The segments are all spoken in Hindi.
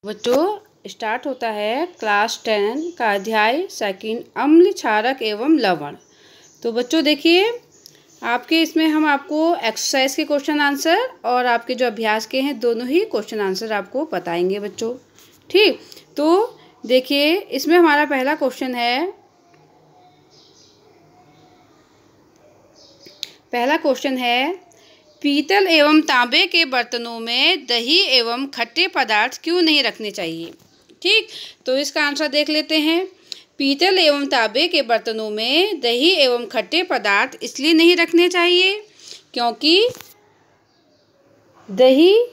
बच्चों स्टार्ट होता है क्लास 10 का अध्याय सेकंड अम्ल क्षारक एवं लवण। तो बच्चों देखिए आपके इसमें हम आपको एक्सरसाइज के क्वेश्चन आंसर और आपके जो अभ्यास के हैं दोनों ही क्वेश्चन आंसर आपको बताएंगे बच्चों। ठीक, तो देखिए इसमें हमारा पहला क्वेश्चन है पीतल एवं तांबे के बर्तनों में दही एवं खट्टे पदार्थ क्यों नहीं रखने चाहिए। ठीक, तो इसका आंसर देख लेते हैं। पीतल एवं तांबे के बर्तनों में दही एवं खट्टे पदार्थ इसलिए नहीं रखने चाहिए क्योंकि दही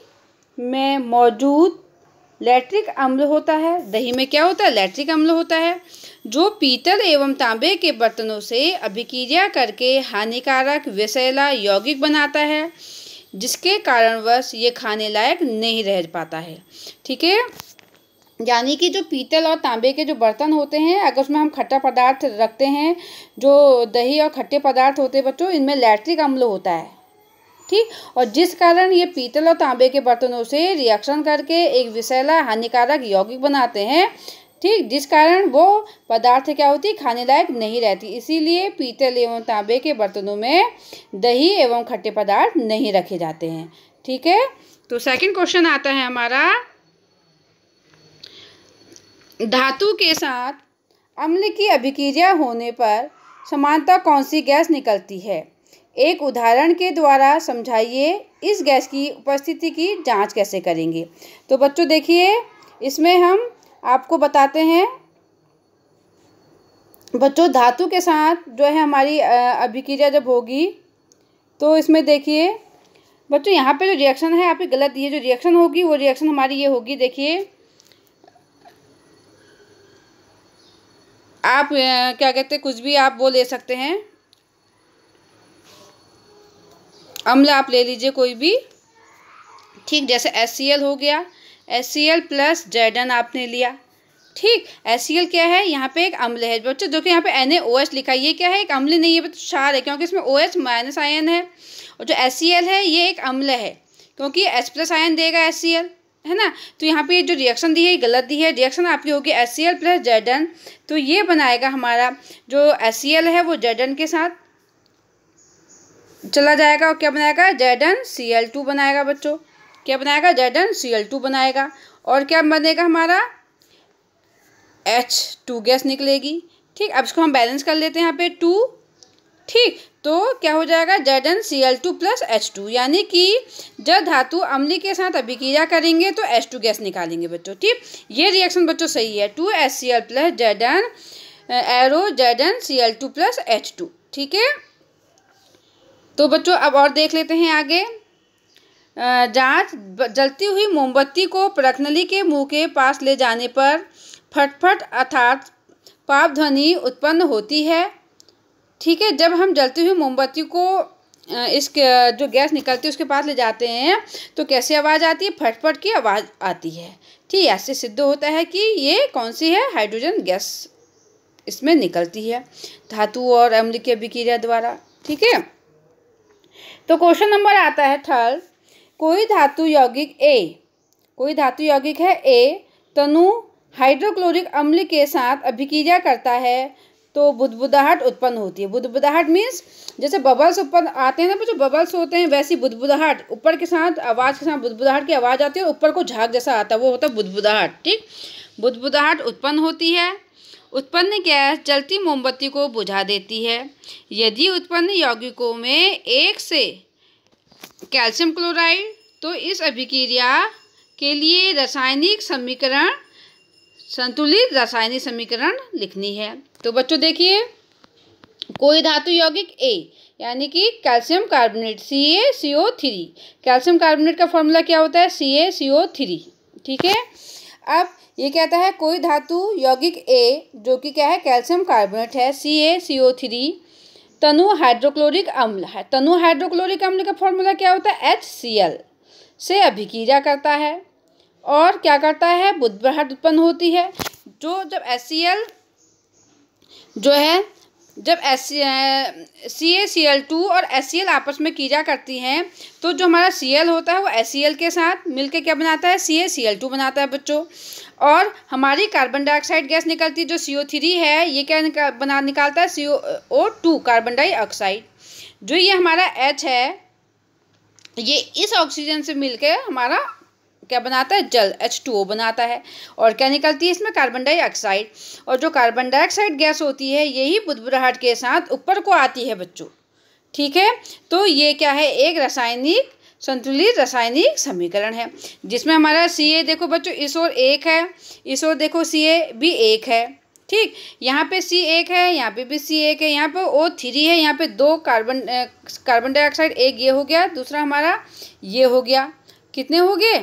में मौजूद लैक्टिक अम्ल होता है। दही में क्या होता है? लैक्टिक अम्ल होता है, जो पीतल एवं तांबे के बर्तनों से अभिक्रिया करके हानिकारक विषैला यौगिक बनाता है, जिसके कारणवश ये खाने लायक नहीं रह पाता है। ठीक है, यानी कि जो पीतल और तांबे के जो बर्तन होते हैं, अगर उसमें हम खट्टा पदार्थ रखते हैं, जो दही और खट्टे पदार्थ होते हैं बच्चों, इनमें लैक्टिक अम्ल होता है। ठीक, और जिस कारण ये पीतल और तांबे के बर्तनों से रिएक्शन करके एक विषैला हानिकारक यौगिक बनाते हैं। ठीक, जिस कारण वो पदार्थ क्या होती है? खाने लायक नहीं रहती। इसीलिए पीतल एवं तांबे के बर्तनों में दही एवं खट्टे पदार्थ नहीं रखे जाते हैं। ठीक है, तो सेकंड क्वेश्चन आता है हमारा, धातु के साथ अम्ल की अभिक्रिया होने पर समानतः कौन सी गैस निकलती है? एक उदाहरण के द्वारा समझाइए। इस गैस की उपस्थिति की जांच कैसे करेंगे? तो बच्चों देखिए इसमें हम आपको बताते हैं बच्चों, धातु के साथ जो है हमारी अभिक्रिया जब होगी तो इसमें देखिए बच्चों यहाँ पे जो रिएक्शन है आपकी गलत दी है। जो रिएक्शन होगी वो रिएक्शन हमारी ये होगी। देखिए आप क्या कहते हैं, कुछ भी आप वो ले सकते हैं, अम्ल आप ले लीजिए कोई भी। ठीक, जैसे HCl हो गया, HCl प्लस Zn आपने लिया। ठीक, HCl क्या है? यहाँ पे एक अम्ल है बच्चों, जो कि यहाँ पे NaOH लिखा है। ये क्या है? एक अम्ल नहीं है बच्चों, क्षार है, क्योंकि इसमें OH माइनस आयन है। और जो HCl है ये एक अम्ल है, क्योंकि H प्लस आयन देगा HCl, है ना। तो यहाँ पे जो रिएक्शन दी है गलत दी है। रिएक्शन आपकी होगी HCl प्लस Zn। तो ये बनाएगा हमारा जो HCl है वो Zn के साथ चला जाएगा और क्या बनाएगा? ZnCl2 बनाएगा बच्चों। क्या बनाएगा? ZnCl2 बनाएगा। और क्या बनेगा हमारा? H2 गैस निकलेगी। ठीक, अब इसको हम बैलेंस कर लेते हैं यहाँ पे 2। ठीक, तो क्या हो जाएगा? ZnCl2 प्लस H2, यानी कि जब धातु अम्ल के साथ अभिक्रिया करेंगे तो H2 गैस निकालेंगे बच्चों। ठीक, ये रिएक्शन बच्चों सही है। 2HCl plus Zn arrow ZnCl2 plus H2। ठीक है, तो बच्चों अब और देख लेते हैं आगे। जांच, जलती हुई मोमबत्ती को परखनली के मुंह के पास ले जाने पर फटफट अर्थात पाप ध्वनि उत्पन्न होती है। ठीक है, जब हम जलती हुई मोमबत्ती को इस जो गैस निकलती है उसके पास ले जाते हैं तो कैसी आवाज़ आती है? फटफट की आवाज़ आती है। ठीक, ऐसे सिद्ध होता है कि ये कौन सी है? हाइड्रोजन गैस इसमें निकलती है धातु और अम्ल की अभिक्रिया द्वारा। ठीक है, तो क्वेश्चन नंबर आता है थर्ड। कोई धातु यौगिक है A, तनु हाइड्रोक्लोरिक अम्ल के साथ अभिक्रिया करता है तो बुदबुदाहट उत्पन्न होती है। बुदबुदाहट मीन्स जैसे बबल्स उत्पन्न आते हैं ना, जो बबल्स होते हैं वैसी बुदबुदाहट, ऊपर के साथ आवाज़ के साथ बुदबुदाहट की आवाज़ आती है और ऊपर को झाग जैसा आता है, वो होता है बुदबुदाहट। ठीक, बुदबुदाहट उत्पन्न होती है। उत्पन्न गैस जलती मोमबत्ती को बुझा देती है। यदि उत्पन्न यौगिकों में एक से कैल्शियम क्लोराइड, तो इस अभिक्रिया के लिए संतुलित रासायनिक समीकरण लिखनी है। तो बच्चों देखिए कोई धातु यौगिक A यानी कि calcium carbonate CaCO3। Calcium carbonate का फॉर्मूला क्या होता है? CaCO3। ठीक है, अब ये कहता है कोई धातु यौगिक A जो कि क्या है? कैल्शियम कार्बोनेट है CaCO3 तनु हाइड्रोक्लोरिक अम्ल है। तनु हाइड्रोक्लोरिक अम्ल का फॉर्मूला क्या होता है? HCl से अभिक्रिया करता है और क्या करता है? बुदबुदाहट उत्पन्न होती है। जो जब HCl जो है जब CaCl2 और HCl आपस में क्रिया करती हैं तो जो हमारा Cl होता है वो HCl के साथ मिलके क्या बनाता है, CaCl2 बनाता है बच्चों। और हमारी कार्बन डाइऑक्साइड गैस निकलती है जो CO3 है, ये क्या निकालता है, CO2 कार्बन डाइऑक्साइड। जो ये हमारा H है ये इस ऑक्सीजन से मिलकर हमारा क्या बनाता है, जल H2O बनाता है। और क्या निकलती है इसमें, कार्बन डाइऑक्साइड। और जो कार्बन डाइऑक्साइड गैस होती है यही बुदबुदाहट के साथ ऊपर को आती है बच्चों, ठीक है। तो ये क्या है, एक रासायनिक संतुलित रासायनिक समीकरण है जिसमें हमारा Ca देखो बच्चों इस ओर 1 है, इस ओर देखो Ca भी 1 है, ठीक। यहाँ पे C1 है, यहाँ पे भी C1 है, यहाँ पे O3 है, यहाँ पे 2 कार्बन डाइऑक्साइड, एक ये हो गया, दूसरा हमारा ये हो गया। कितने हो गए,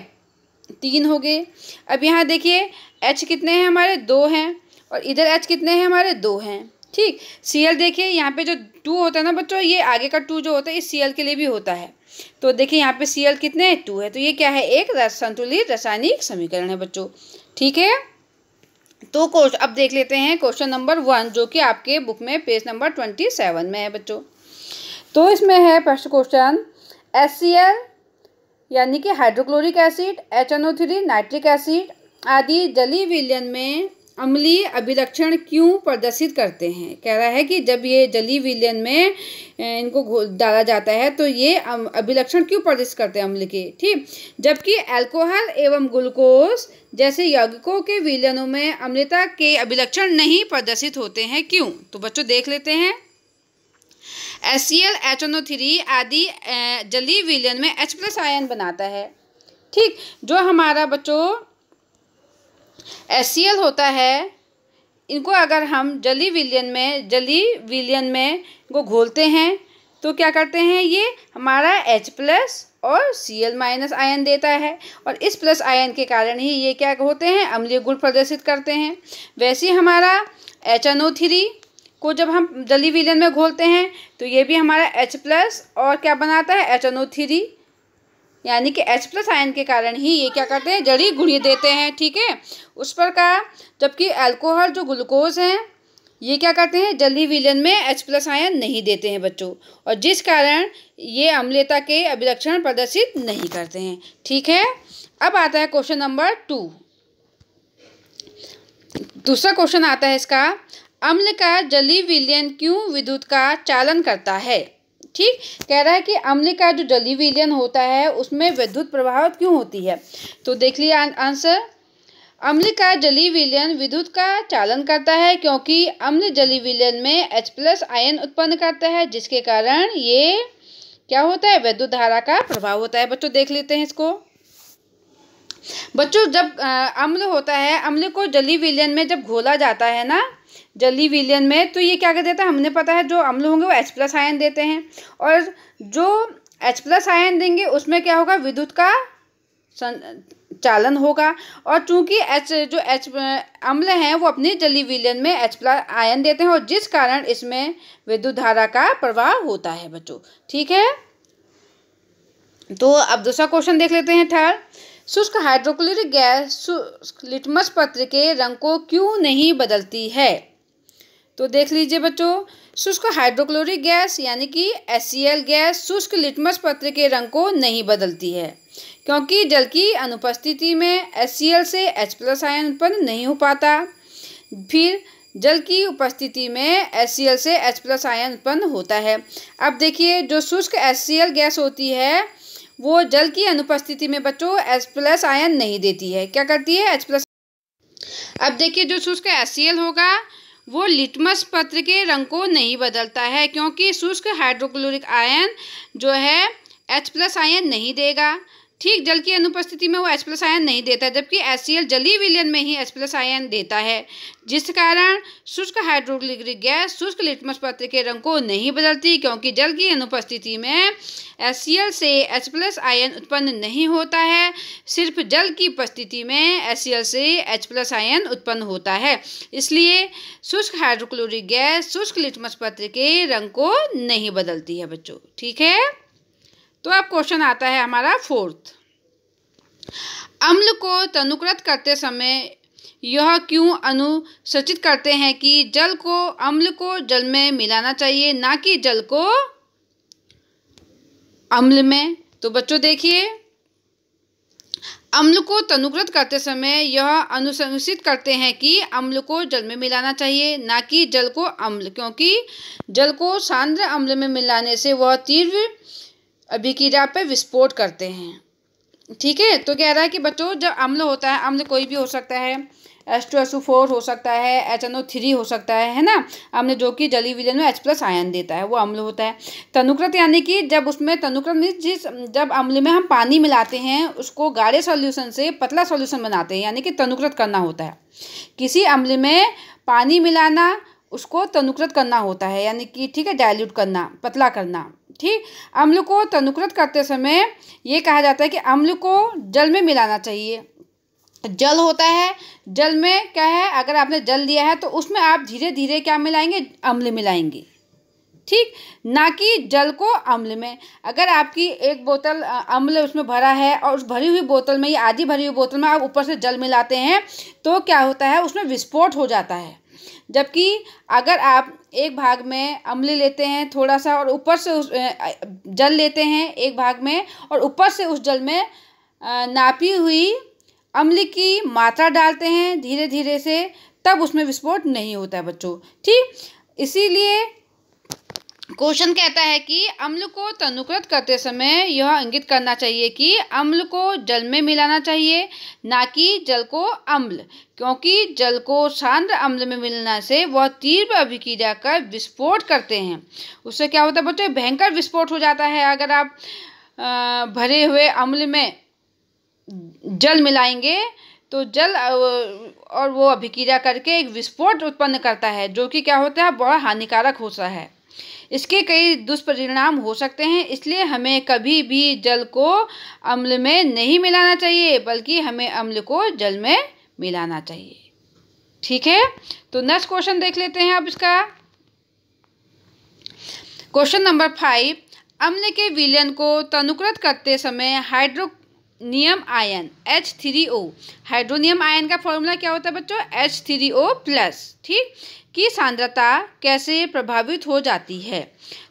3 हो गए। अब यहाँ देखिए H कितने हैं हमारे, 2 हैं, और इधर H कितने हैं हमारे, 2 हैं, ठीक। Cl देखिए यहाँ पे जो 2 होता है ना बच्चों, ये आगे का 2 जो होता है इस Cl के लिए भी होता है। तो देखिए यहाँ पे Cl कितने हैं, 2 है। तो ये क्या है, एक संतुलित रासायनिक समीकरण है बच्चों, ठीक है। तो अब देख लेते हैं क्वेश्चन नंबर 1 जो कि आपके बुक में पेज नंबर 27 में है बच्चों। तो इसमें है फर्स्ट क्वेश्चन, HCl यानी कि hydrochloric acid, HNO3 nitric acid आदि जलीय विलयन में अम्लीय अभिलक्षण क्यों प्रदर्शित करते हैं। कह रहा है कि जब ये जलीय विलयन में इनको डाला जाता है तो ये अभिलक्षण क्यों प्रदर्शित करते हैं अम्ल के, ठीक। जबकि अल्कोहल एवं ग्लूकोज जैसे यौगिकों के विलयनों में अम्लता के अभिलक्षण नहीं प्रदर्शित होते हैं, क्यों। तो बच्चों देख लेते हैं, HCl HNO3 आदि जलीय विलयन में H+ आयन बनाता है, ठीक। जो हमारा बच्चों HCl होता है, इनको अगर हम जलीय विलयन में इनको घोलते हैं तो क्या करते हैं, ये हमारा H+ और Cl- आयन देता है, और इस प्लस आयन के कारण ही ये क्या होते हैं, अम्लीय गुण प्रदर्शित करते हैं। वैसे ही हमारा HNO3 को जब हम जलीय विलयन में घोलते हैं तो ये भी हमारा H+ और क्या बनाता है, HNO3, यानी कि H+ आयन के कारण ही ये क्या करते हैं, जलीय गुण देते हैं, ठीक है। उस प्रकार जबकि अल्कोहल जो ग्लूकोज हैं ये क्या करते हैं, जलीय विलयन में H+ आयन नहीं देते हैं बच्चों, और जिस कारण ये अम्लता के अभिलक्षण प्रदर्शित नहीं करते हैं, ठीक है। अब आता है क्वेश्चन नंबर 2। दूसरा क्वेश्चन आता है इसका, अम्ल का जलीय विलयन क्यों विद्युत का चालन करता है, ठीक। कह रहा है कि अम्ल का जो जलीय विलयन होता है उसमें विद्युत प्रवाह क्यों होती है। तो देख लिया आंसर, अम्ल का जलीय विलयन विद्युत का चालन करता है क्योंकि अम्ल जलीय विलयन में H+ आयन उत्पन्न करता है, जिसके कारण ये क्या होता है, विद्युत धारा का प्रभाव होता है। बच्चों देख लेते हैं इसको। बच्चों जब अम्ल होता है, अम्ल को जलीय विलयन में जब घोला जाता है ना जलीय विलयन में, तो ये क्या कर देता है, हमने पता है जो अम्ल होंगे वो H+ आयन देते हैं, और जो H+ आयन देंगे उसमें क्या होगा, विद्युत का चालन होगा। और चूंकि अम्ल हैं वो अपने जलीय विलयन में H+ आयन देते हैं, और जिस कारण इसमें विद्युत धारा का प्रवाह होता है बच्चों, ठीक है। तो अब दूसरा क्वेश्चन देख लेते हैं, थर्ड, शुष्क हाइड्रोक्लोरिक गैस शुष्क लिटमस पत्र के रंग को क्यों नहीं बदलती है। तो देख लीजिए बच्चों, शुष्क हाइड्रोक्लोरिक गैस यानी कि HCl गैस शुष्क लिटमस पत्र के रंग को नहीं बदलती है क्योंकि जल की अनुपस्थिति में HCl से H+ आयन उत्पन्न नहीं हो पाता, फिर जल की उपस्थिति में HCl से H+ आयन उत्पन्न होता है। अब देखिए जो शुष्क HCl गैस होती है वो जल की अनुपस्थिति में बच्चों H+ आयन नहीं देती है, क्या करती है, H+। अब देखिए जो शुष्क HCl होगा वो लिटमस पत्र के रंग को नहीं बदलता है क्योंकि शुष्क हाइड्रोक्लोरिक आयन जो है H+ आयन नहीं देगा, ठीक। जल की अनुपस्थिति में वो H+ आयन नहीं देता, जबकि HCl जलीय विलयन में ही H+ आयन देता है, जिस कारण शुष्क हाइड्रोक्लोरिक गैस शुष्क लिटमस पत्र के रंग को नहीं बदलती क्योंकि जल की अनुपस्थिति में HCl से H+ आयन उत्पन्न नहीं होता है, सिर्फ जल की उपस्थिति में HCl से H+ आयन उत्पन्न होता है। इसलिए शुष्क हाइड्रोक्लोरिक गैस शुष्क लिटमस पत्र के रंग को नहीं बदलती है बच्चों, ठीक है। तो अब क्वेश्चन आता है हमारा 4th, अम्ल को तनुकृत करते समय यह क्यों अनुशंसित करते हैं कि अम्ल को जल में मिलाना चाहिए, ना कि जल को अम्ल में? तो बच्चों देखिए, अम्ल को तनुकृत करते समय यह अनुशंसित करते हैं कि अम्ल को जल में मिलाना चाहिए, ना कि जल को अम्ल, क्योंकि जल को सांद्र अम्ल में मिलाने से वह तीव्र अभिक्रिया पर विस्फोट करते हैं। ठीक है, तो कह रहा है कि बच्चों जब अम्ल होता है, अम्ल कोई भी हो सकता है, H2SO4 हो सकता है, HNO3 हो सकता है ना, अम्ल जो कि जलीय विलयन में H+ आयन देता है, वो अम्ल होता है। तनुकृत यानी कि जब उसमें तनुकृत में जब अम्ल में हम पानी मिलाते हैं, उसको गाढ़े सॉल्यूशन से पतला सॉल्यूशन बनाते हैं, यानी कि तनुकृत करना होता है। किसी अम्ल में पानी मिलाना, उसको तनुकृत करना होता है, यानी कि ठीक है, डाइल्यूट करना, पतला करना। ठीक, अम्ल को तनुकृत करते समय ये कहा जाता है कि अम्ल को जल में मिलाना चाहिए। जल होता है, जल में क्या है, अगर आपने जल लिया है तो उसमें आप धीरे धीरे क्या मिलाएंगे, अम्ल मिलाएंगे। ठीक, ना कि जल को अम्ल में। अगर आपकी एक बोतल अम्ल उसमें भरा है और उस भरी हुई बोतल में या आधी भरी हुई बोतल में आप ऊपर से जल मिलाते हैं, तो क्या होता है, उसमें विस्फोट हो जाता है। जबकि अगर आप एक भाग में अम्ल लेते हैं थोड़ा सा, और ऊपर से उस जल लेते हैं एक भाग में, और ऊपर से उस जल में नापी हुई अम्ल की मात्रा डालते हैं धीरे धीरे से, तब उसमें विस्फोट नहीं होता है बच्चों। ठीक, इसीलिए क्वेश्चन कहता है कि अम्ल को तनुकृत करते समय यह इंगित करना चाहिए कि अम्ल को जल में मिलाना चाहिए, ना कि जल को अम्ल, क्योंकि जल को सांद्र अम्ल में मिलाने से वह तीव्र अभिक्रिया कर विस्फोट करते हैं। उससे क्या होता है बच्चों, भयंकर विस्फोट हो जाता है। अगर आप भरे हुए अम्ल में जल मिलाएंगे तो जल और वो अभिक्रिया करके एक विस्फोट उत्पन्न करता है, जो कि क्या होता है, बहुत हानिकारक होता है। इसके कई दुष्परिणाम हो सकते हैं, इसलिए हमें कभी भी जल को अम्ल में नहीं मिलाना चाहिए, बल्कि हमें अम्ल को जल में मिलाना चाहिए। ठीक है, तो नेक्स्ट क्वेश्चन देख लेते हैं अब इसका। क्वेश्चन नंबर 5, अम्ल के विलयन को तनुकृत करते समय hydronium ion H3O, hydronium ion का फॉर्मूला क्या होता है बच्चों, H3O+, ठीक, की सांद्रता कैसे प्रभावित हो जाती है?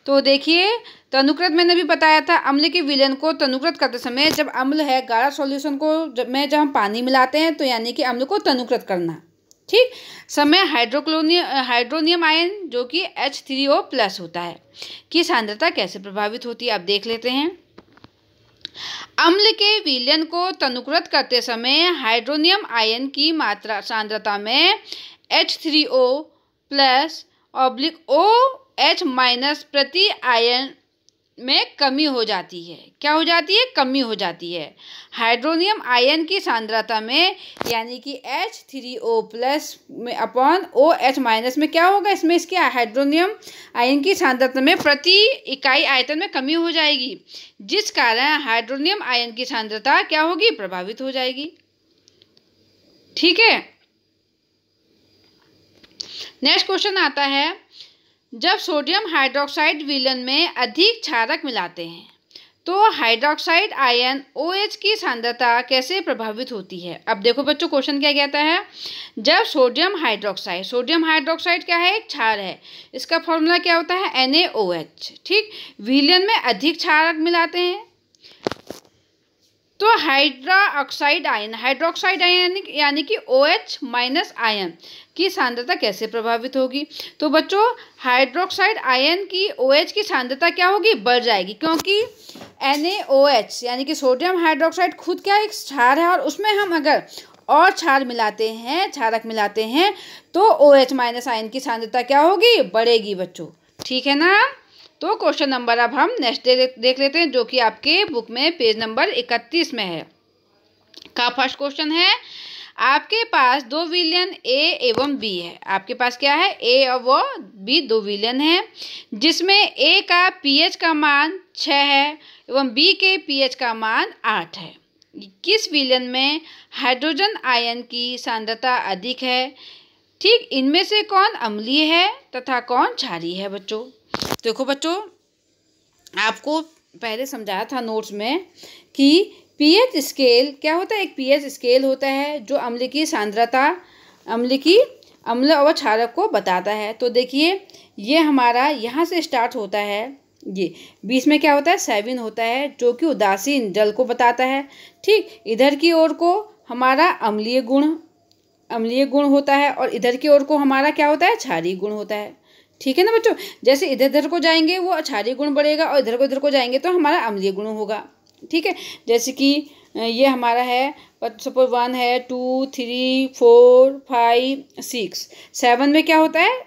तो देखिए, तनुकृत मैंने भी बताया था, अम्ल के विलयन को तनुकृत करते समय जब अम्ल है गाढ़ा सॉल्यूशन को जब हम पानी मिलाते हैं, तो यानी कि अम्ल को तनुकृत करना। ठीक, समय हाइड्रोनियम आयन जो कि H3O+ होता है की सांद्रता कैसे प्रभावित होती है, अब देख लेते हैं। अम्ल के विलयन को तनुकृत करते समय हाइड्रोनियम आयन की मात्रा सांद्रता में H3O+ OH- प्रति आयन में कमी हो जाती है। क्या हो जाती है, कमी हो जाती है। हाइड्रोनियम आयन की सांद्रता में, यानी कि H3O+ में अपॉन OH- में क्या होगा, इसमें इसके हाइड्रोनियम आयन की सांद्रता में प्रति इकाई आयतन में कमी हो जाएगी, जिस कारण हाइड्रोनियम आयन की सांद्रता क्या होगी, प्रभावित हो जाएगी। ठीक है, नेक्स्ट क्वेश्चन आता है, जब सोडियम हाइड्रोक्साइड विलयन में अधिक क्षारक मिलाते हैं तो हाइड्रोक्साइड आयन OH की सांद्रता कैसे प्रभावित होती है? अब देखो बच्चों, क्वेश्चन क्या कहता है, जब सोडियम हाइड्रोक्साइड क्या है, एक क्षार है, इसका फॉर्मूला क्या होता है, NaOH। ठीक, विलयन में अधिक क्षारक मिलाते हैं तो हाइड्रोक्साइड आयन यानी कि OH- आयन की सांद्रता कैसे प्रभावित होगी? तो बच्चों, हाइड्रोक्साइड आयन की OH की सांद्रता क्या होगी, बढ़ जाएगी, क्योंकि NaOH यानी कि सोडियम हाइड्रोक्साइड खुद क्या एक क्षार है, और उसमें हम अगर और क्षारक मिलाते हैं तो OH- आयन की सांद्रता क्या होगी, बढ़ेगी बच्चों। ठीक है ना। तो क्वेश्चन नंबर अब हम नेक्स्ट देख लेते हैं, जो कि आपके बुक में पेज नंबर 31 में है। का फर्स्ट क्वेश्चन है, आपके पास दो विलयन A एवं B है। आपके पास क्या है, A और B दो विलयन है, जिसमें A का pH का मान 6 है एवं B के pH का मान 8 है। किस विलयन में हाइड्रोजन आयन की सांद्रता अधिक है? ठीक, इनमें से कौन अम्लीय है तथा कौन क्षारीय है बच्चों? देखो बच्चों, आपको पहले समझाया था नोट्स में कि pH स्केल क्या होता है, एक pH स्केल होता है जो अम्ल की सांद्रता अम्ल और क्षारक को बताता है। तो देखिए ये हमारा यहाँ से स्टार्ट होता है, ये बीच में क्या होता है 7 होता है जो कि उदासीन जल को बताता है। ठीक, इधर की ओर को हमारा अम्लीय गुण होता है और इधर की ओर को हमारा क्या होता है क्षारीय गुण होता है। ठीक है ना बच्चों, जैसे इधर इधर को जाएंगे वो क्षारीय गुण बढ़ेगा और इधर को जाएंगे तो हमारा अम्लीय गुण होगा। ठीक है, जैसे कि ये हमारा है सपोज 1 है 2 3 4 5 6 7 में क्या होता है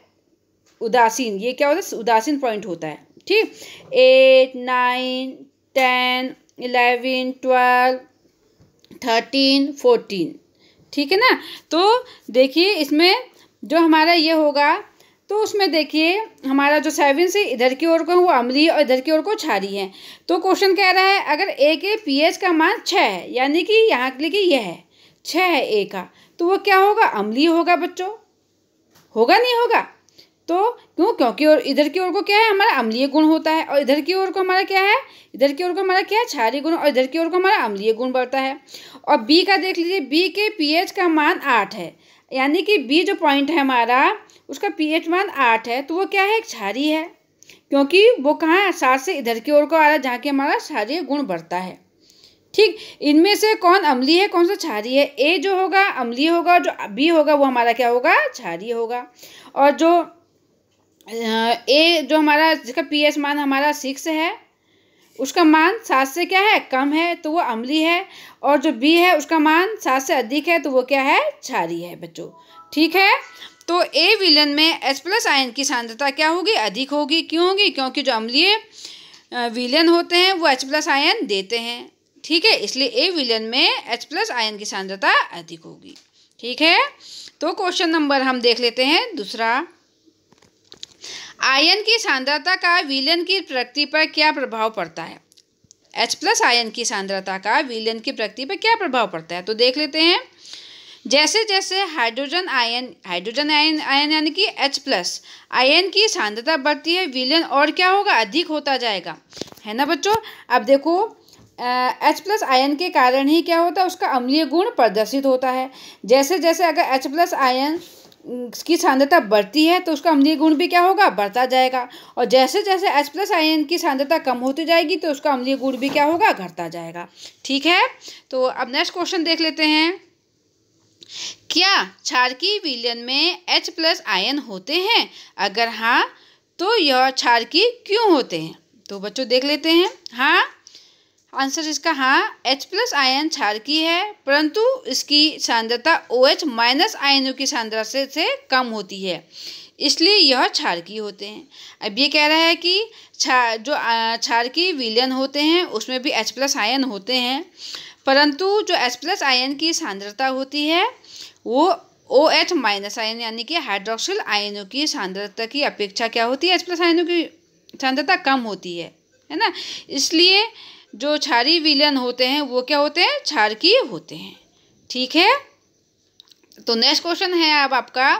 उदासीन, ये क्या होता है उदासीन पॉइंट होता है। ठीक, 8 9 10 11 12 13 14। ठीक है ना, तो देखिए इसमें जो हमारा ये होगा तो उसमें देखिए हमारा जो 7 से इधर की ओर को वो अम्लीय और इधर की ओर को क्षारीय है। तो क्वेश्चन कह रहा है अगर ए के पीएच का मान 6 है, यानी कि यहाँ के लिए यह है 6 है ए का, तो वो क्या होगा अम्लीय होगा बच्चों, होगा नहीं होगा? तो क्यों? क्योंकि और इधर की ओर को क्या है हमारा अम्लीय गुण होता है और इधर की ओर को हमारा क्या है, इधर की ओर को हमारा क्या है क्षारीय गुण और इधर की ओर को हमारा अम्लीय गुण बढ़ता है। और बी का देख लीजिए, बी के पीएच का मान 8 है, यानी कि बी जो पॉइंट है हमारा उसका पीएच मान 8 है, तो वो क्या है क्षारीय है, क्योंकि वो कहाँ है 7 से इधर की ओर को आ रहा है जहाँ की हमारा क्षारीय गुण बढ़ता है। ठीक, इनमें से कौन अम्लीय है कौन सा क्षारीय है? ए जो होगा अम्लीय होगा और जो बी होगा वो हमारा क्या होगा क्षारीय होगा। और जो ए जो हमारा जिसका पीएच मान हमारा 6 है उसका मान 7 से क्या है कम है तो वो अम्लीय है, और जो बी है उसका मान 7 से अधिक है तो वो क्या है क्षारीय है बच्चों। ठीक है, तो ए विलयन में H+ आयन की सांद्रता क्या होगी अधिक होगी। क्यों होगी? क्योंकि जो अम्लीय विलयन होते हैं वो H+ आयन देते हैं। ठीक है, इसलिए ए विलयन में H+ आयन की सांद्रता अधिक होगी। ठीक है, तो क्वेश्चन नंबर हम देख लेते हैं दूसरा। आयन की सांद्रता का विलयन की प्रकृति पर क्या प्रभाव पड़ता है? H+ आयन की सांद्रता का विलयन की प्रकृति पर क्या प्रभाव पड़ता है, तो देख लेते हैं। जैसे जैसे हाइड्रोजन आयन यानी कि H+ आयन की सांद्रता बढ़ती है विलयन और क्या होगा अधिक होता जाएगा, है ना बच्चों। अब देखो H+ आयन के कारण ही क्या होता है उसका अम्लीय गुण प्रदर्शित होता है। जैसे जैसे अगर H+ आयन की सांद्रता बढ़ती है तो उसका अम्लीय गुण भी क्या होगा बढ़ता जाएगा, और जैसे जैसे H+ आयन की सांद्रता कम होती जाएगी तो उसका अम्लीय गुण भी क्या होगा घटता जाएगा। ठीक है, तो अब नेक्स्ट क्वेश्चन देख लेते हैं। क्या क्षारकीय विलयन में H+ आयन होते हैं? अगर हाँ तो यह क्षारकीय क्यों होते हैं? तो बच्चों देख लेते हैं। हाँ, आंसर इसका हाँ, H+ आयन क्षारकीय है परंतु इसकी सांद्रता OH- आयनों की सांद्रता से कम होती है, इसलिए यह क्षारकीय होते हैं। अब ये कह रहा है कि जो क्षारकीय विलयन होते हैं उसमें भी H+ आयन होते हैं, परंतु जो H+ आयन की सांद्रता होती है वो OH- आयन यानी कि हाइड्रोक्सिल आयनों की सांद्रता की अपेक्षा क्या होती है H+ आयनों की सांद्रता कम होती है ना। इसलिए जो क्षारीय विलयन होते हैं वो क्या होते हैं क्षारकीय होते हैं। ठीक है, तो नेक्स्ट क्वेश्चन है अब आपका।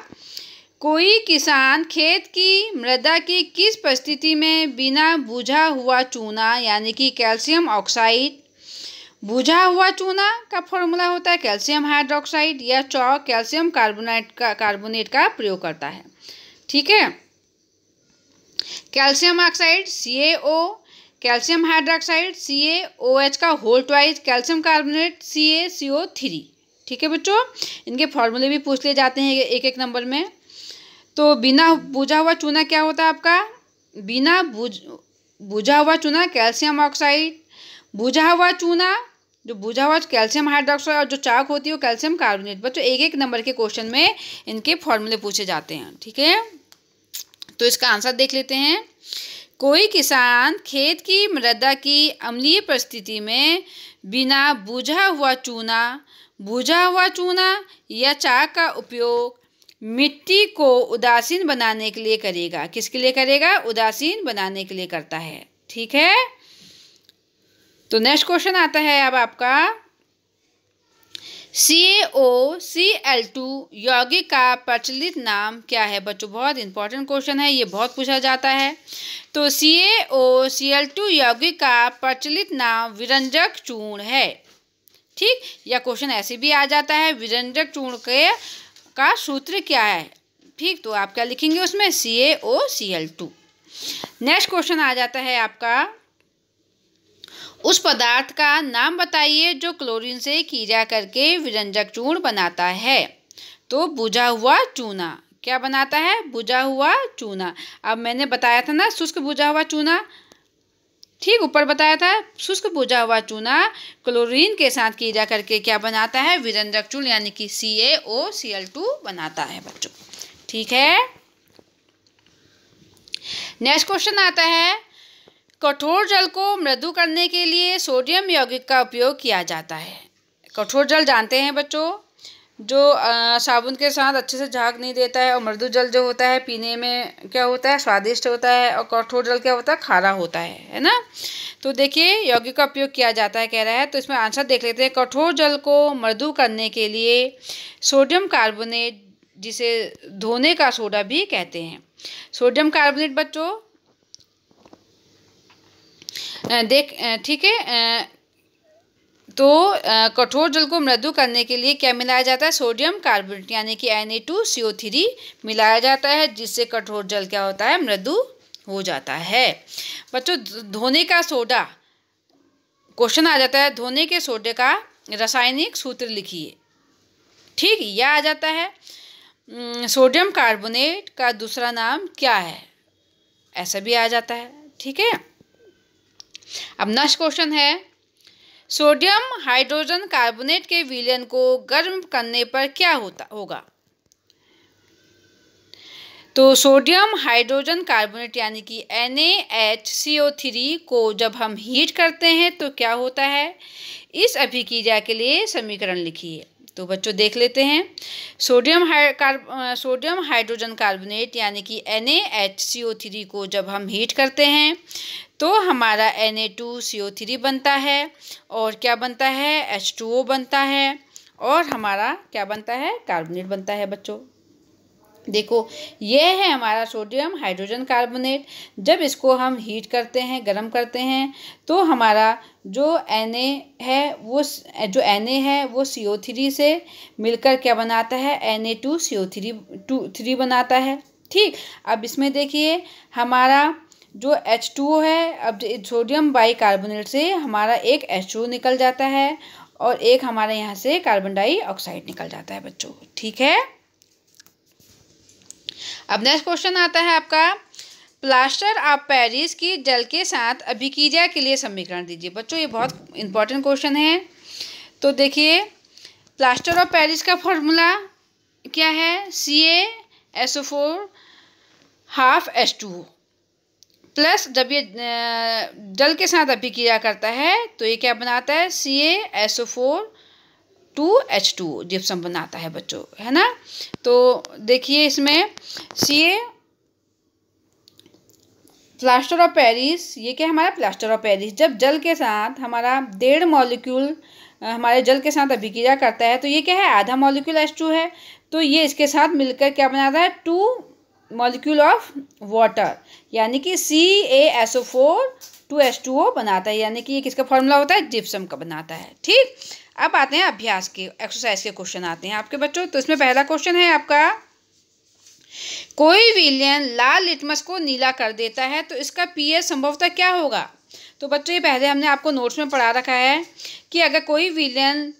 कोई किसान खेत की मृदा की किस परिस्थिति में बिना बुझा हुआ चूना यानी कि कैल्शियम ऑक्साइड, बुझा हुआ चूना का फॉर्मूला होता है कैल्शियम हाइड्रोक्साइड या चौक कैल्शियम कार्बोनेट का प्रयोग करता है? ठीक है, calcium oxide CaO, calcium hydroxide CaOH का whole twice, calcium carbonate CaCO3। ठीक है बच्चों, इनके फॉर्मूले भी पूछ लिए जाते हैं एक एक नंबर में। तो बिना बुझा हुआ चूना क्या होता है आपका, बिना बुझा हुआ चूना कैल्शियम ऑक्साइड, बुझा हुआ चूना जो बुझा हुआ कैल्शियम हाइड्रोक्साइड और जो चाक होती है वो कैल्शियम कार्बोनेट। बच्चों एक एक नंबर के क्वेश्चन में इनके फॉर्मूले पूछे जाते हैं। ठीक है, तो इसका आंसर देख लेते हैं। कोई किसान खेत की मृदा की अम्लीय परिस्थिति में बिना बुझा हुआ चूना या चाक का उपयोग मिट्टी को उदासीन बनाने के लिए करेगा। किसके लिए करेगा? उदासीन बनाने के लिए करता है। ठीक है, तो नेक्स्ट क्वेश्चन आता है अब आपका। CaOCl2 यौगिक का प्रचलित नाम क्या है? बच्चों बहुत इंपॉर्टेंट क्वेश्चन है, ये बहुत पूछा जाता है। तो CaOCl2 यौगिक का प्रचलित नाम विरंजक चूर्ण है। ठीक, यह क्वेश्चन ऐसे भी आ जाता है, विरंजक चूर्ण के का सूत्र क्या है। ठीक, तो आप क्या लिखेंगे उसमें, CaOCl2। नेक्स्ट क्वेश्चन आ जाता है आपका, उस पदार्थ का नाम बताइए जो क्लोरीन से क्रिया करके विरंजक चूर्ण बनाता है। तो बुझा हुआ चूना क्या बनाता है, बुझा हुआ चूना। अब मैंने बताया था ना शुष्क बुझा हुआ चूना, ठीक ऊपर बताया था, शुष्क बुझा हुआ चूना क्लोरीन के साथ क्रिया करके क्या बनाता है, विरंजक चूर्ण यानी कि CaOCl2 बनाता है बच्चों। ठीक है, नेक्स्ट क्वेश्चन आता है, कठोर जल को मृदु करने के लिए सोडियम यौगिक का उपयोग किया जाता है। कठोर जल जानते हैं बच्चों, जो साबुन के साथ अच्छे से झाग नहीं देता है, और मृदु जल जो होता है पीने में क्या होता है, स्वादिष्ट होता है, और कठोर जल क्या होता है, खारा होता है ना। तो देखिए यौगिक का उपयोग किया जाता है कह रहा है, तो इसमें आंसर देख लेते हैं। कठोर जल को मृदु करने के लिए सोडियम कार्बोनेट, जिसे धोने का सोडा भी कहते हैं, सोडियम कार्बोनेट बच्चों ठीक है। तो कठोर जल को मृदु करने के लिए क्या मिलाया जाता है, सोडियम कार्बोनेट यानी कि Na2CO3 मिलाया जाता है, जिससे कठोर जल क्या होता है, मृदु हो जाता है बच्चों। धोने का सोडा क्वेश्चन आ जाता है, धोने के सोडे का रासायनिक सूत्र लिखिए। ठीक, यह आ जाता है सोडियम कार्बोनेट का दूसरा नाम क्या है, ऐसा भी आ जाता है। ठीक है, अब नेक्स्ट क्वेश्चन है, सोडियम हाइड्रोजन कार्बोनेट के विलयन को गर्म करने पर क्या होगा। तो सोडियम हाइड्रोजन कार्बोनेट यानी कि NaHCO3 को जब हम हीट करते हैं तो क्या होता है, इस अभिक्रिया के लिए समीकरण लिखिए। तो बच्चों देख लेते हैं, सोडियम हाइड्रोजन कार्बोनेट यानी कि NaHCO3 को जब हम हीट करते हैं तो हमारा Na2CO3 बनता है, और क्या बनता है, H2O बनता है, और हमारा क्या बनता है, कार्बोनेट बनता है बच्चों। देखो यह है हमारा सोडियम हाइड्रोजन कार्बोनेट। जब इसको हम हीट करते हैं, गर्म करते हैं, तो हमारा जो Na है वो CO3 से मिलकर क्या बनाता है, Na2CO3 बनाता है। ठीक, अब इसमें देखिए हमारा जो H2O है, अब सोडियम बाइकार्बोनेट से हमारा एक H2O निकल जाता है, और एक हमारे यहाँ से कार्बन डाइऑक्साइड निकल जाता है बच्चों। ठीक है, अब नेक्स्ट क्वेश्चन आता है आपका, प्लास्टर ऑफ पेरिस की जल के साथ अभिक्रिया के लिए समीकरण दीजिए। बच्चों ये बहुत इंपॉर्टेंट क्वेश्चन है। तो देखिए प्लास्टर ऑफ पेरिस का फॉर्मूला क्या है, CaSO4 हाफ H2O प्लस, जब ये जल के साथ अभिक्रिया करता है तो ये क्या बनाता है, CaSO4 2H2O जिप्सम बनाता है बच्चों, है ना। तो देखिए इसमें प्लास्टर ऑफ पेरिस, ये क्या हमारा प्लास्टर ऑफ पेरिस, जब जल के साथ हमारा 1.5 मॉलिक्यूल हमारे जल के साथ अभिक्रिया करता है तो ये क्या है, आधा मॉलिक्यूल H2 है, तो ये इसके साथ मिलकर क्या बनाता है, 2 मॉलिक्यूल ऑफ वाटर यानी कि CaSO4 2H2O बनाता है, यानी कि ये किसका फॉर्मूला होता है, जिप्सम का बनाता है। ठीक, अब आते हैं अभ्यास के, एक्सरसाइज के क्वेश्चन आते हैं आपके बच्चों। तो इसमें पहला क्वेश्चन है आपका, कोई विलयन लाल लिटमस को नीला कर देता है तो इसका pH संभवतः क्या होगा। तो बच्चों ये पहले हमने आपको नोट्स में पढ़ा रखा है कि अगर कोई विलयन,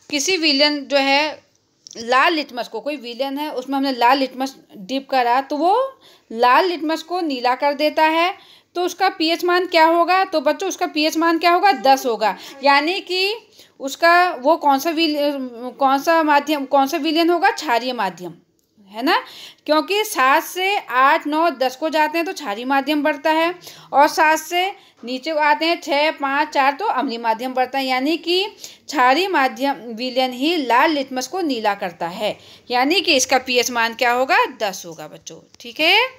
किसी विलयन जो है लाल लिटमस को, कोई विलयन है उसमें हमने लाल लिटमस डिप करा तो वो लाल लिटमस को नीला कर देता है, तो उसका pH मान क्या होगा। तो बच्चों उसका pH मान क्या होगा, 10 होगा, यानी कि उसका वो कौन सा विलयन होगा, क्षारीय माध्यम, है ना, क्योंकि 7 से 8 9 10 को जाते हैं तो क्षारीय माध्यम बढ़ता है, और 7 से नीचे आते हैं 6 5 4 तो अम्लीय माध्यम बढ़ता है, यानी कि क्षारीय माध्यम विलयन ही लाल लिटमस को नीला करता है, यानी कि इसका pH मान क्या होगा, 10 होगा बच्चों। ठीक है,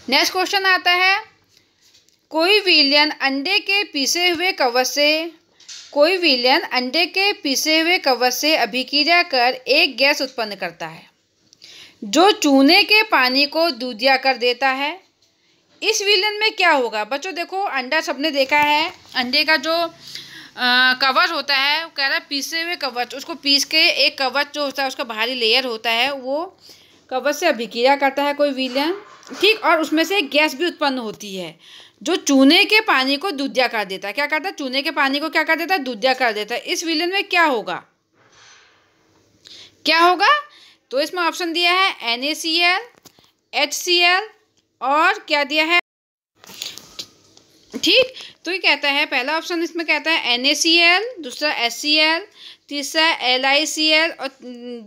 नेक्स्ट क्वेश्चन आता है, कोई विलयन अंडे के पीसे हुए कवच से अभिक्रिया कर एक गैस उत्पन्न करता है जो चूने के पानी को दूधिया कर देता है। इस विलयन में क्या होगा। बच्चों देखो अंडा सबने देखा है, अंडे का जो कवच होता है, वो कह रहा है पीसे हुए कवच, उसको पीस के एक कवच जो होता है उसका बाहरी लेयर होता है, वो कवच से अभिक्रिया करता है कोई विलयन, ठीक, और उसमें से एक गैस भी उत्पन्न होती है जो चूने के पानी को दूधिया कर देता है। क्या करता है? चूने के पानी को क्या कर देता है? दूधिया कर देता है। इस विलयन में क्या होगा? क्या होगा? तो इसमें ऑप्शन दिया है NaCl, HCl और क्या दिया है, ठीक। तो ये कहता है पहला ऑप्शन इसमें कहता है NaCl, दूसरा HCl, तीसरा LiCl और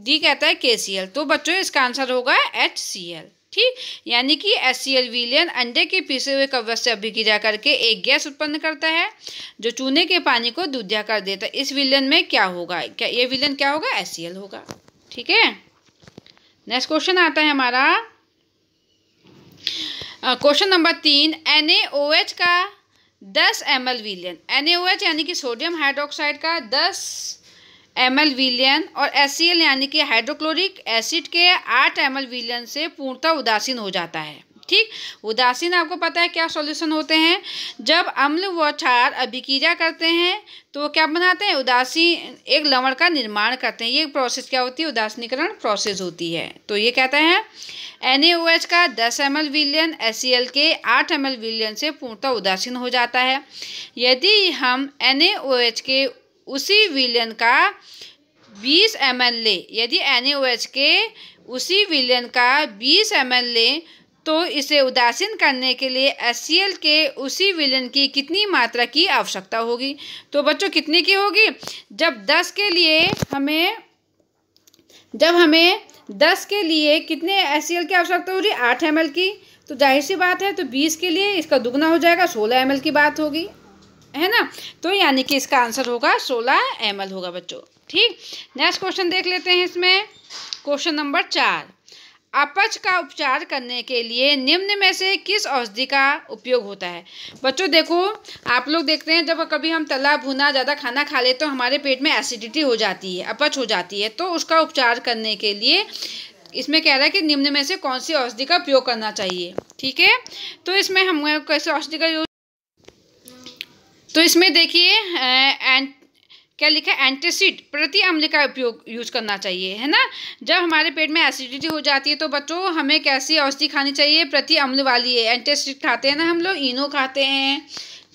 डी कहता है KCl। तो बच्चों इसका आंसर होगा HCl, ठीक। यानी कि HCl विलयन अंडे के पीसे हुए कवच से अभिक्रिया करके एक गैस उत्पन्न करता है जो चूने के पानी को दूधिया कर देता है। इस विलयन में क्या होगा? क्या ये विलयन क्या होगा? HCl होगा, ठीक है। नेक्स्ट क्वेश्चन आता है हमारा क्वेश्चन नंबर 3, NaOH का 10 ml विलयन, NaOH यानी कि सोडियम हाइड्रोक्साइड का 10 ml विलयन और HCl यानी कि हाइड्रोक्लोरिक एसिड के 8 ml विलयन से पूर्णतः उदासीन हो जाता है, ठीक। उदासीन आपको पता है क्या सॉल्यूशन होते हैं? जब अम्ल व क्षार अभिक्रिया करते हैं तो क्या बनाते हैं? उदासीन एक लवण का निर्माण करते हैं। ये प्रोसेस क्या होती है? उदासीनीकरण प्रोसेस होती है। तो ये कहता है NaOH का 10 ml विलयन HCl के 8 ml विलयन से पूर्णतः उदासीन हो जाता है। यदि हम NaOH के उसी विलयन का 20 ml ले, यदि NaOH के उसी विलयन का 20 ml ले तो इसे उदासीन करने के लिए HCl के उसी विलयन की कितनी मात्रा की आवश्यकता होगी? तो बच्चों कितनी की होगी? जब 10 के लिए कितने HCl की आवश्यकता होगी? 8 ml की। तो जाहिर सी बात है, तो 20 के लिए इसका दुगना हो जाएगा, 16 ml की बात होगी, है ना। तो यानी कि इसका आंसर होगा 16 ml होगा बच्चों, ठीक। नेक्स्ट क्वेश्चन देख लेते हैं। इसमें क्वेश्चन नंबर 4, अपच का उपचार करने के लिए निम्न में से किस औषधि का उपयोग होता है? बच्चों देखो, आप लोग देखते हैं जब कभी हम तला भुना ज़्यादा खाना खा ले तो हमारे पेट में एसिडिटी हो जाती है, अपच हो जाती है। तो उसका उपचार करने के लिए इसमें कह रहा है कि निम्न में से कौन सी औषधि का उपयोग करना चाहिए, ठीक है। तो इसमें हम कैसे औषधि का यूज, तो इसमें देखिए क्या लिखा है? एंटासिड प्रति अम्ल का उपयोग यूज करना चाहिए, है ना। जब हमारे पेट में एसिडिटी हो जाती है तो बच्चों हमें कैसी औषधि खानी चाहिए? प्रति अम्ल वाली है। एंटासिड खाते हैं ना हम लोग, इनो खाते हैं,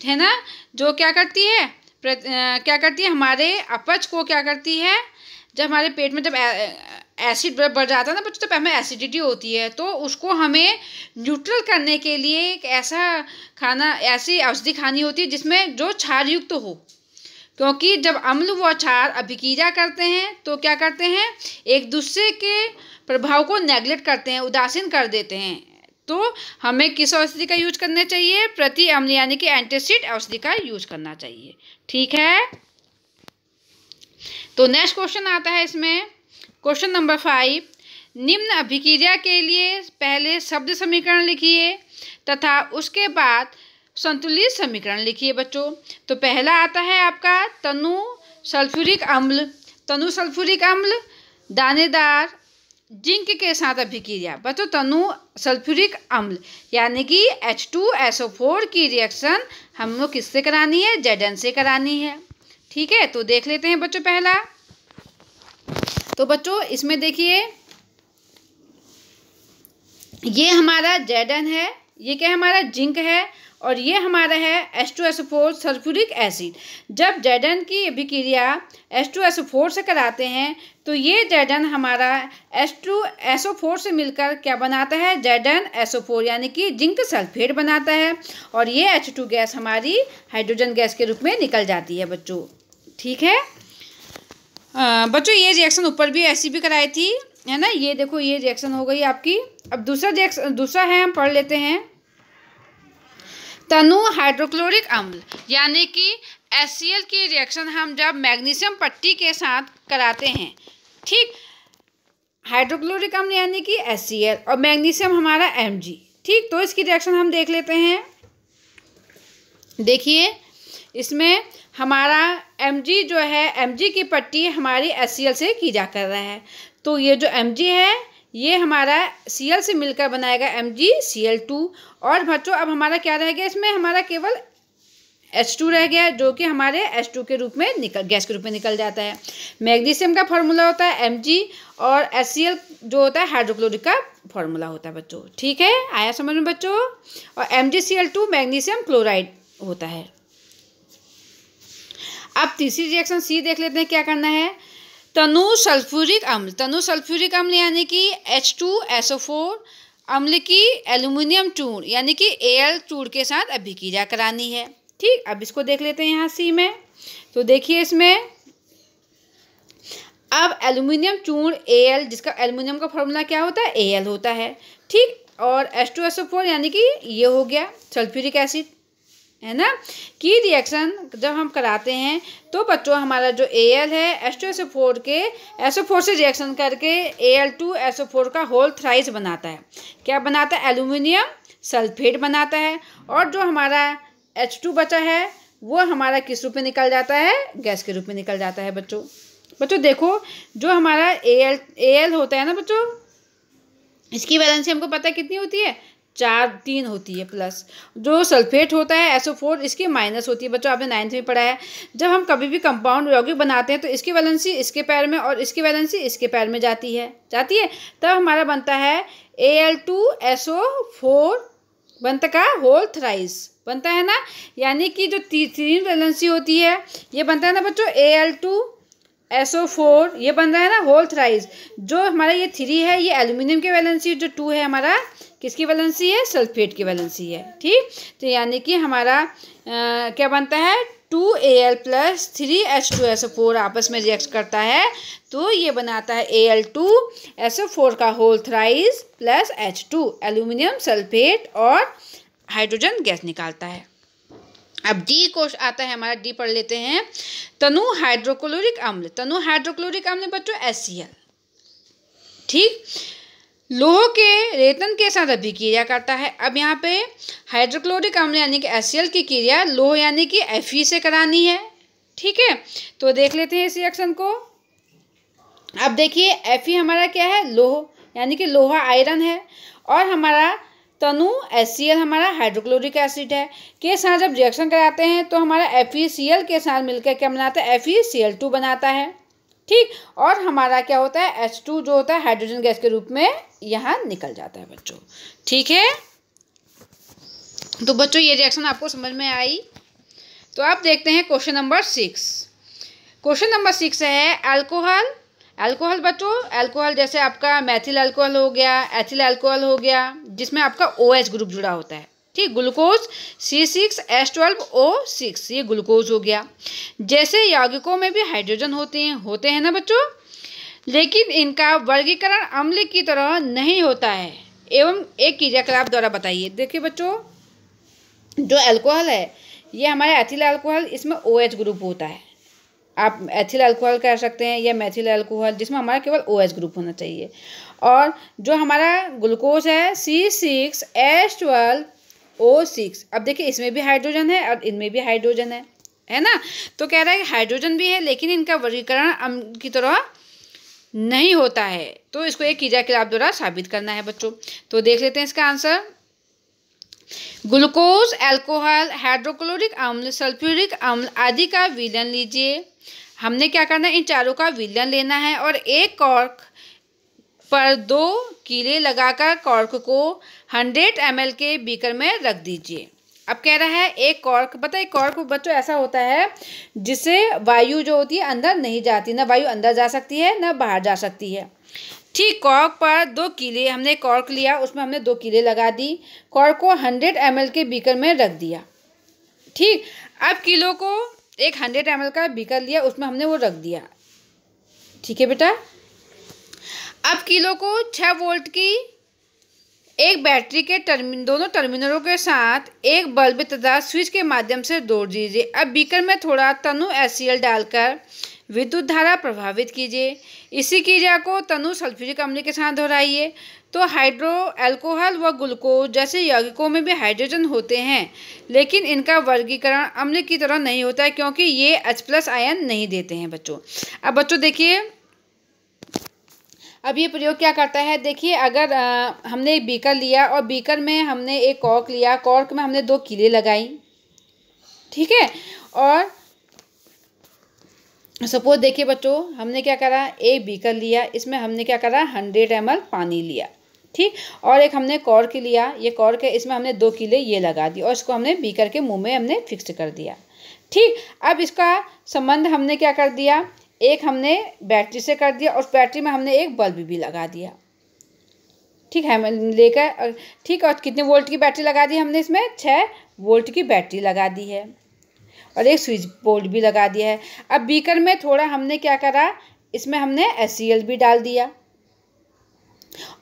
है ना, जो क्या करती है क्या करती है? हमारे अपच को क्या करती है? जब हमारे पेट में जब एसिड बढ़ जाता है ना बच्चों, तो हमें एसिडिटी होती है, तो उसको हमें न्यूट्रल करने के लिए एक ऐसी औषधि खानी होती है जिसमें जो क्षार युक्त हो। क्योंकि जब अम्ल व क्षार अभिक्रिया करते हैं तो क्या करते हैं? एक दूसरे के प्रभाव को नेग्लेक्ट करते हैं, उदासीन कर देते हैं। तो हमें किस औषधि का यूज करना चाहिए? प्रति अम्ल यानी कि एंटासिड औषधि का यूज करना चाहिए, ठीक है। तो नेक्स्ट क्वेश्चन आता है इसमें क्वेश्चन नंबर 5, निम्न अभिक्रिया के लिए पहले शब्द समीकरण लिखिए तथा उसके बाद संतुलित समीकरण लिखिए बच्चों। तो पहला आता है आपका तनु सल्फ्यूरिक अम्ल दानेदार जिंक के साथ अभिक्रिया। बच्चों तनु सल्फ्यूरिक अम्ल यानी कि H2SO4 की रिएक्शन हम लोग किससे करानी है? Zn से करानी है, ठीक है। तो देख लेते हैं बच्चों पहला। तो बच्चों इसमें देखिए ये हमारा Zn है, ये क्या है? हमारा जिंक है, और ये हमारा है H2SO4 सल्फ्यूरिक एसिड। जब Zn की अभिक्रिया H2SO4 से कराते हैं तो ये Zn हमारा H2SO4 से मिलकर क्या बनाता है? ZnSO4 यानी कि जिंक सल्फेट बनाता है, और ये H2 गैस हमारी हाइड्रोजन गैस के रूप में निकल जाती है बच्चों, ठीक है। बच्चों ये रिएक्शन ऊपर भी ऐसी भी कराई थी, है ना। ये देखो ये रिएक्शन हो गई आपकी। अब दूसरा है, हम पढ़ लेते हैं तनु हाइड्रोक्लोरिक अम्ल यानी कि HCl की रिएक्शन हम जब मैग्नीशियम पट्टी के साथ कराते हैं, ठीक। हाइड्रोक्लोरिक अम्ल यानी कि HCl और मैग्नीशियम हमारा Mg, ठीक। तो इसकी रिएक्शन हम देख लेते हैं। देखिए इसमें हमारा Mg जो है, Mg की पट्टी हमारी HCl से की जा कर रहा है। तो ये जो Mg है ये हमारा Cl से मिलकर बनाएगा MgCl2। और बच्चों अब हमारा क्या रहेगा? इसमें हमारा केवल H2 रह गया जो कि हमारे H2 के रूप में गैस के रूप में निकल जाता है। मैग्नीशियम का फॉर्मूला होता है Mg और HCl जो होता है हाइड्रोक्लोरिक का फॉर्मूला होता है बच्चों। ठीक है, आया समझ में बच्चों। और MgCl2 मैग्नीशियम क्लोराइड होता है। अब तीसरी रिएक्शन सी देख लेते हैं क्या करना है। तनु सल्फ्यूरिक अम्ल यानी कि H2SO4 अम्ल की एल्यूमिनियम चूर्ण यानी कि Al चूर्ण के साथ अभिक्रिया करानी है। ठीक, अब इसको देख लेते हैं यहाँ सी में। तो देखिए इसमें अब एल्यूमिनियम चूर्ण Al, जिसका एल्यूमिनियम का फॉर्मूला क्या होता है, Al होता है। ठीक, और H2SO4 यानी कि ये हो गया सल्फ्यूरिक एसिड, है ना। की रिएक्शन जब हम कराते हैं तो बच्चों हमारा जो Al है H2SO4 के SO4 से रिएक्शन करके Al2SO4 का होल थ्राइस बनाता है। क्या बनाता है, एल्यूमिनियम सल्फेट बनाता है। और जो हमारा H2 बचा है वो हमारा किस रूप में निकल जाता है, गैस के रूप में निकल जाता है बच्चों। बच्चों देखो जो हमारा Al होता है ना बच्चों, इसकी वैलेंसी हमको पता है कितनी होती है, 3 होती है प्लस। जो सल्फेट होता है SO4 इसकी माइनस होती है। बच्चों आपने 9th में पढ़ा है, जब हम कभी भी कंपाउंड यौगिक बनाते हैं तो इसकी वैलेंसी इसके पैर में और इसकी वैलेंसी इसके पैर में जाती है तब हमारा बनता है Al2SO4 बनता का होल थ्राइस बनता है ना। यानी कि जो 3 वैलेंसी होती है ये बनता है ना बच्चों Al2SO4, ये बन रहा है ना होल थ्राइस। जो हमारा ये 3 है ये एल्यूमिनियम की वैलेंसी, जो 2 है हमारा किसकी वैलेंसी है, सल्फेट की वैलेंसी है। ठीक, तो यानी कि हमारा क्या बनता है 2Al प्लस 3H2SO4 आपस में रिएक्ट करता है तो ये बनाता है Al2SO4 का whole thrice plus H2 aluminium sulphate और हाइड्रोजन गैस निकालता है। अब डी को आता है हमारा, डी पढ़ लेते हैं। तनु हाइड्रोक्लोरिक अम्ल बच्चों HCl। ठीक, लोह के रेतन के साथ अभिक्रिया करता है। अब यहाँ पे हाइड्रोक्लोरिक अम्ल यानी कि HCl की क्रिया लोह यानी कि Fe से करानी है। ठीक है, तो देख लेते हैं इस रिएक्शन को। अब देखिए Fe हमारा क्या है, लोह यानी कि लोहा आयरन है। और हमारा तनु HCl हमारा हाइड्रोक्लोरिक एसिड है के साथ जब रिएक्शन कराते हैं तो हमारा FeCl के साथ मिलकर क्या बनाता है, FeCl2 बनाता है। ठीक, और हमारा क्या होता है H2 जो होता है हाइड्रोजन गैस के रूप में यहाँ निकल जाता है बच्चों। ठीक है, तो बच्चों ये रिएक्शन आपको समझ में आई। तो आप देखते हैं क्वेश्चन नंबर 6। क्वेश्चन नंबर 6 है अल्कोहल बच्चों, अल्कोहल जैसे आपका मैथिल अल्कोहल हो गया, एथिल अल्कोहल हो गया, जिसमें आपका OH ग्रुप जुड़ा होता है। ठीक, ग्लूकोज C6H12O6 ये ग्लूकोज हो गया। जैसे यौगिकों में भी हाइड्रोजन होते हैं ना बच्चों, लेकिन इनका वर्गीकरण अम्ल की तरह नहीं होता है। एवं एक क्रियाकलाप द्वारा बताइए। देखिए बच्चों जो अल्कोहल है ये हमारा एथिल अल्कोहल, इसमें OH ग्रुप होता है। आप एथिल अल्कोहल कह सकते हैं या मैथिल अल्कोहल, जिसमें हमारा केवल OH ग्रुप होना चाहिए। और जो हमारा ग्लूकोज है C6H12O6, अब देखिए इसमें भी हाइड्रोजन है और इनमें भी हाइड्रोजन है ना। तो कह रहा है कि हाइड्रोजन भी है लेकिन इनका वर्गीकरण अम्ल की तरह नहीं होता है। तो इसको एक क्रियाकलाप द्वारा साबित करना है बच्चों। तो देख लेते हैं इसका आंसर। ग्लूकोज, अल्कोहल, हाइड्रोक्लोरिक अम्ल, सल्फ्यूरिक अम्ल आदि का विलयन लीजिए। हमने क्या करना है, इन चारों का विलयन लेना है और एक कॉर्क पर 2 कीले लगाकर कॉर्क को 100 ml के बीकर में रख दीजिए। अब कह रहा है एक कॉर्क, बताइए कॉर्क बच्चों ऐसा होता है जिससे वायु जो होती है अंदर नहीं जाती, ना वायु अंदर जा सकती है ना बाहर जा सकती है। ठीक, कॉर्क पर 2 कीले, हमने कॉर्क लिया उसमें हमने 2 कीले लगा दी, कॉर्क को 100 ml के बीकर में रख दिया। ठीक, अब किलो को एक 100 ml का बीकर लिया उसमें हमने वो रख दिया। ठीक है बेटा, अब किलो को 6 वोल्ट की एक बैटरी के दोनों टर्मिनलों के साथ एक बल्ब तथा स्विच के माध्यम से जोड़ दीजिए। अब बीकर में थोड़ा तनु HCl डालकर विद्युत धारा प्रभावित कीजिए। इसी क्रिया को तनु सल्फ्यूरिक अम्ल के साथ दोहराइए तो हाइड्रो अल्कोहल व ग्लूकोज जैसे यौगिकों में भी हाइड्रोजन होते हैं, लेकिन इनका वर्गीकरण अम्ल की तरह नहीं होता है क्योंकि ये H+ आयन नहीं देते हैं बच्चों। अब बच्चों देखिए अब ये प्रयोग क्या करता है, देखिए अगर हमने एक बीकर लिया और बीकर में हमने एक कॉर्क लिया, कॉर्क में हमने 2 कीले लगाई। ठीक है। और सपोज देखिए बच्चों, हमने क्या करा, एक बीकर लिया, इसमें हमने क्या करा 100 ml पानी लिया, ठीक। और एक हमने कॉर्क लिया, ये कॉर्क है, इसमें हमने 2 कीले ये लगा दी और इसको हमने बीकर के मुंह में हमने फिक्स कर दिया, ठीक। अब इसका संबंध हमने क्या कर दिया, एक हमने बैटरी से कर दिया और उस बैटरी में हमने एक बल्ब भी लगा दिया, ठीक है, लेकर, ठीक। और कितने वोल्ट की बैटरी लगा दी हमने, इसमें 6 वोल्ट की बैटरी लगा दी है और एक स्विच बोर्ड भी लगा दिया है। अब बीकर में थोड़ा हमने क्या करा, इसमें हमने HCl भी डाल दिया।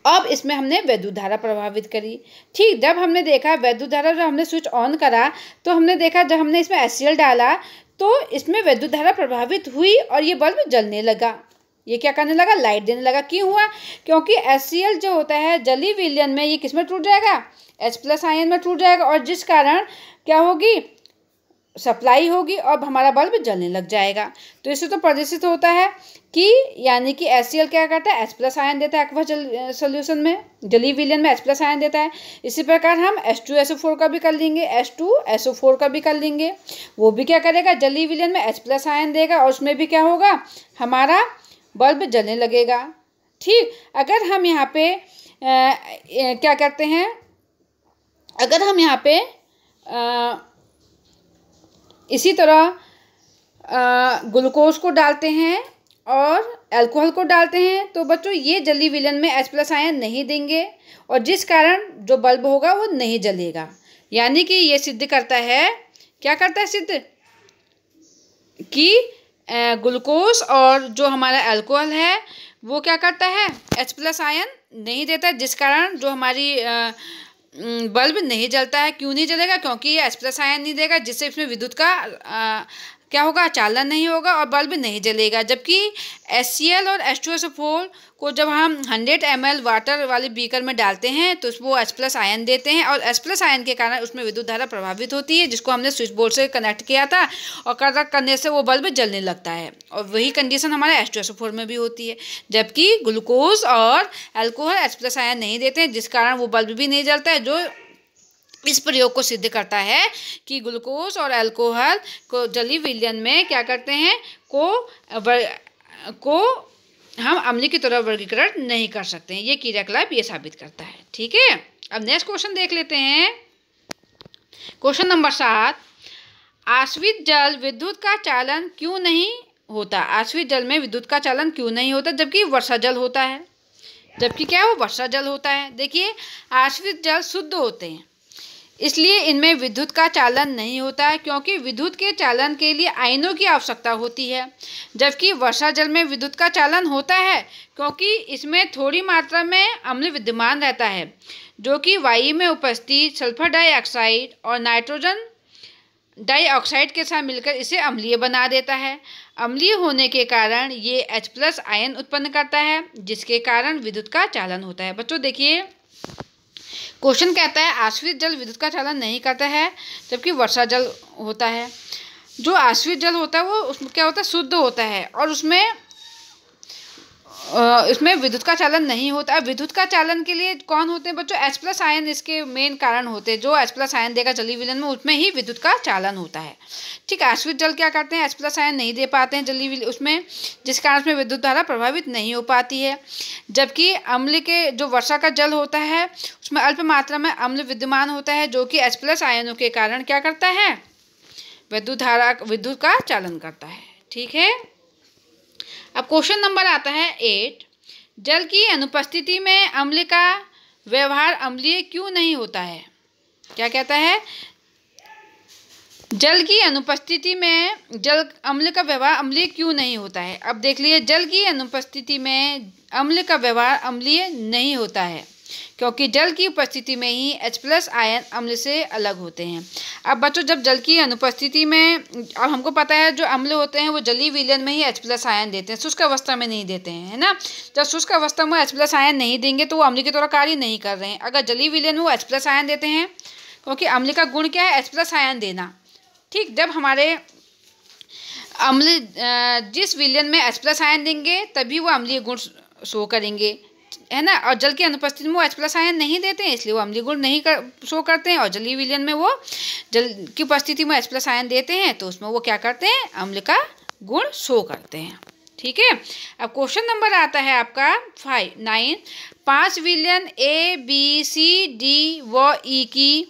अब इसमें हमने वैद्युत धारा प्रभावित करी, ठीक। जब हमने देखा वैद्युत धारा, जब हमने स्विच ऑन करा तो हमने देखा जब हमने इसमें HCl डाला तो इसमें वैद्युत धारा प्रभावित हुई और ये बल्ब जलने लगा, ये क्या करने लगा, लाइट देने लगा। क्यों हुआ, क्योंकि HCl जो होता है जलीय विलयन में ये किस में टूट जाएगा, H+ आयन में टूट जाएगा और जिस कारण क्या होगी, सप्लाई होगी और हमारा बल्ब जलने लग जाएगा। तो इससे तो प्रदर्शित होता है कि यानी कि HCl क्या करता है, H+ आयन देता है एक्वा सोल्यूशन में, जलीय विलयन में H+ आयन देता है। इसी प्रकार हम H2SO4 का भी कर लेंगे, H2SO4 का भी कर लेंगे, वो भी क्या करेगा, जलीय विलयन में H+ आयन देगा और उसमें भी क्या होगा, हमारा बल्ब जलने लगेगा, ठीक। अगर हम यहाँ पे क्या करते हैं, अगर हम यहाँ पे इसी तरह ग्लूकोज को डालते हैं और अल्कोहल को डालते हैं तो बच्चों ये जलीय विलयन में H+ आयन नहीं देंगे और जिस कारण जो बल्ब होगा वो नहीं जलेगा। यानी कि ये सिद्ध करता है, क्या करता है सिद्ध, कि ग्लूकोज और जो हमारा अल्कोहल है वो क्या करता है, H+ आयन नहीं देता, जिस कारण जो हमारी बल्ब नहीं जलता है। क्यों नहीं जलेगा, क्योंकि ये H+ आयन नहीं देगा, जिससे इसमें विद्युत का क्या होगा, चालन नहीं होगा और बल्ब नहीं जलेगा। जबकि HCl और H2SO4 को जब हम 100 ml वाटर वाले बीकर में डालते हैं तो वो H+ आयन देते हैं और H+ आयन के कारण उसमें विद्युत धारा प्रभावित होती है, जिसको हमने स्विच बोर्ड से कनेक्ट किया था और कनेक्ट करने से वो बल्ब जलने लगता है। और वही कंडीशन हमारे H2SO4 में भी होती है, जबकि ग्लूकोज और अल्कोहल H+ आयन नहीं देते हैं, जिस कारण वो बल्ब भी नहीं जलता है। जो इस प्रयोग को सिद्ध करता है कि ग्लूकोज और अल्कोहल को जलीय विलयन में क्या करते हैं, को हम अम्ल की तरह वर्गीकरण नहीं कर सकते हैं। ये क्रियाकलाप ये साबित करता है, ठीक है। अब नेक्स्ट क्वेश्चन देख लेते हैं। क्वेश्चन नंबर 7, आश्रित जल विद्युत का चालन क्यों नहीं होता। आश्रित जल में विद्युत का चालन क्यों नहीं होता, जबकि वर्षा जल होता है, जबकि क्या है वो वर्षा जल होता है। देखिए आश्रित जल शुद्ध होते हैं, इसलिए इनमें विद्युत का चालन नहीं होता है, क्योंकि विद्युत के चालन के लिए आयनों की आवश्यकता होती है। जबकि वर्षा जल में विद्युत का चालन होता है, क्योंकि इसमें थोड़ी मात्रा में अम्ल विद्यमान रहता है, जो कि वायु में उपस्थित सल्फर डाइऑक्साइड और नाइट्रोजन डाइऑक्साइड के साथ मिलकर इसे अम्लीय बना देता है। अम्लीय होने के कारण ये H+ आयन उत्पन्न करता है, जिसके कारण विद्युत का चालन होता है। बच्चों देखिए क्वेश्चन कहता है आश्रित जल विद्युत का चालन नहीं करता है, जबकि वर्षा जल होता है। जो आश्रित जल होता है वो उसमें क्या होता है, शुद्ध होता है और उसमें विद्युत का चालन नहीं होता। विद्युत का चालन के लिए कौन होते हैं बच्चों, H+ आयन इसके मेन कारण होते हैं। जो H+ आयन देगा जलीय विलयन में उसमें ही विद्युत का चालन होता है, ठीक। आश्रित जल क्या करते हैं, H+ आयन नहीं दे पाते हैं जलीय विलयन उसमें, जिस कारण उसमें विद्युत धारा प्रभावित नहीं हो पाती है। जबकि अम्ल के जो वर्षा का जल होता है उसमें अल्प मात्रा में अम्ल विद्यमान होता है, जो कि H+ आयनों के कारण क्या करता है, विद्युत का चालन करता है, ठीक है। अब क्वेश्चन नंबर आता है 8, जल की अनुपस्थिति में अम्ल का व्यवहार अम्लीय क्यों नहीं होता है। क्या कहता है, जल की अनुपस्थिति में अम्ल का व्यवहार अम्लीय क्यों नहीं होता है। अब देख लिए, जल की अनुपस्थिति में अम्ल का व्यवहार अम्लीय नहीं होता है, क्योंकि जल की उपस्थिति में ही H+ आयन अम्ल से अलग होते हैं। अब बच्चों जब जल की अनुपस्थिति में, अब हमको पता है जो अम्ल होते हैं वो जलीय विलयन में ही H+ आयन देते हैं, शुष्क अवस्था में नहीं देते हैं, है ना। जब शुष्क अवस्था में H+ आयन नहीं देंगे तो वो अम्ल की तरह कार्य नहीं कर रहे हैं। अगर जलीय विलयन में वो H+ आयन देते हैं, क्योंकि अम्ल का गुण क्या है, H+ आयन देना, ठीक। जब हमारे अम्ल जिस विलयन में H+ आयन देंगे तभी वो अम्लीय गुण शो करेंगे, है ना। और जल की अनुपस्थिति में वो H+ आयन नहीं देते हैं, इसलिए वो अम्लीय गुण नहीं शो करते हैं। और जलीय विलयन में वो जल की उपस्थिति में H+ आयन देते हैं, तो उसमें वो क्या करते हैं, अम्ल का गुण शो करते हैं। ठीक है। अब क्वेश्चन नंबर आता है आपका 9। 5 विलयन A, B, C, D व E की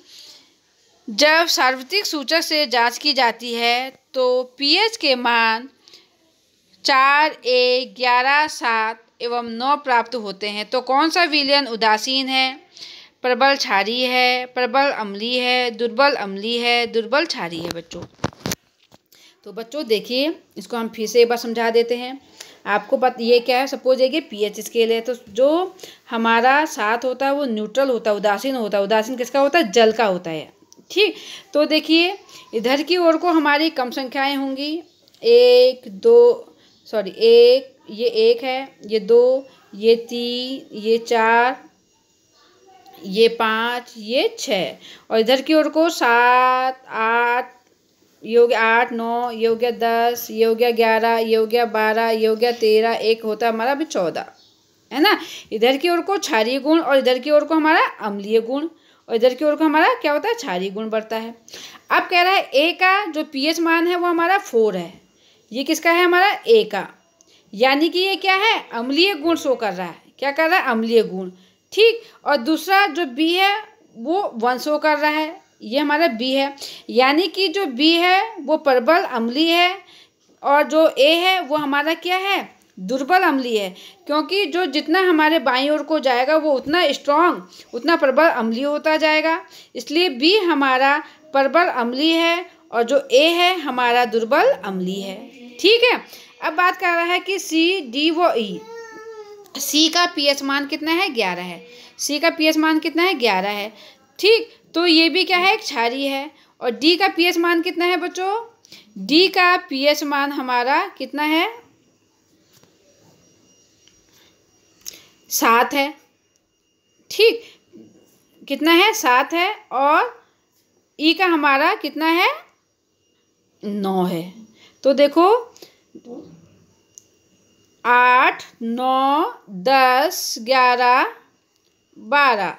जब सार्वत्रिक सूचक से जांच की जाती है तो pH के मान 4, 1, 11, 7 एवं 9 प्राप्त होते हैं। तो कौन सा विलयन उदासीन है, प्रबल क्षारीय है, प्रबल अम्लीय है, दुर्बल अम्लीय है, दुर्बल क्षारीय है बच्चों। तो बच्चों देखिए, इसको हम फिर से एक बार समझा देते हैं। आपको ये क्या है, सपोज ये pH स्केल है, तो जो हमारा 7 होता है वो न्यूट्रल होता है, उदासीन होता है। उदासीन किसका होता है, जल का होता है। ठीक, तो देखिए इधर की ओर को हमारी कम संख्याएं होंगी, 1, 2, सॉरी 1, ये 1 है, ये 2, ये 3, ये 4, ये 5, ये 6। और इधर की ओर को 7, 8, ये हो गया 8, 9, ये हो गया 10, ये हो गया 11, ये हो गया 12, ये हो गया 13, एक होता है हमारा अभी 14, है ना। इधर की ओर को क्षारीय गुण और इधर की ओर को हमारा अम्लीय गुण, और इधर की ओर को हमारा क्या होता है, क्षारीय गुण बढ़ता है। अब कह रहा है ए का जो pH मान है वो हमारा 4 है। ये किसका है, हमारा ए का, यानी कि ये क्या है, अम्लीय गुण शो कर रहा है। क्या कर रहा है, अम्लीय गुण। ठीक, और दूसरा जो बी है वो 1 शो कर रहा है, ये हमारा बी है, यानी कि जो बी है वो प्रबल अम्लीय है और जो ए है वो हमारा क्या है, दुर्बल अम्लीय है। क्योंकि जो जितना हमारे बाईं ओर को जाएगा वो उतना स्ट्रॉन्ग, उतना प्रबल अम्लीय होता जाएगा, इसलिए बी हमारा प्रबल अम्लीय है और जो ए है हमारा दुर्बल अम्लीय है। ठीक है। अब बात कर रहा है कि सी, डी व ई। सी का pH मान कितना है, 11 है। सी का pH मान कितना है, 11 है। ठीक, तो ये भी क्या है, क्षारीय है। और डी का pH मान कितना है बच्चों, डी का pH मान हमारा कितना है, 7 है। ठीक, कितना है, 7 है। और ई का हमारा कितना है, 9 है। तो देखो 8, 9, 10, 11, 12,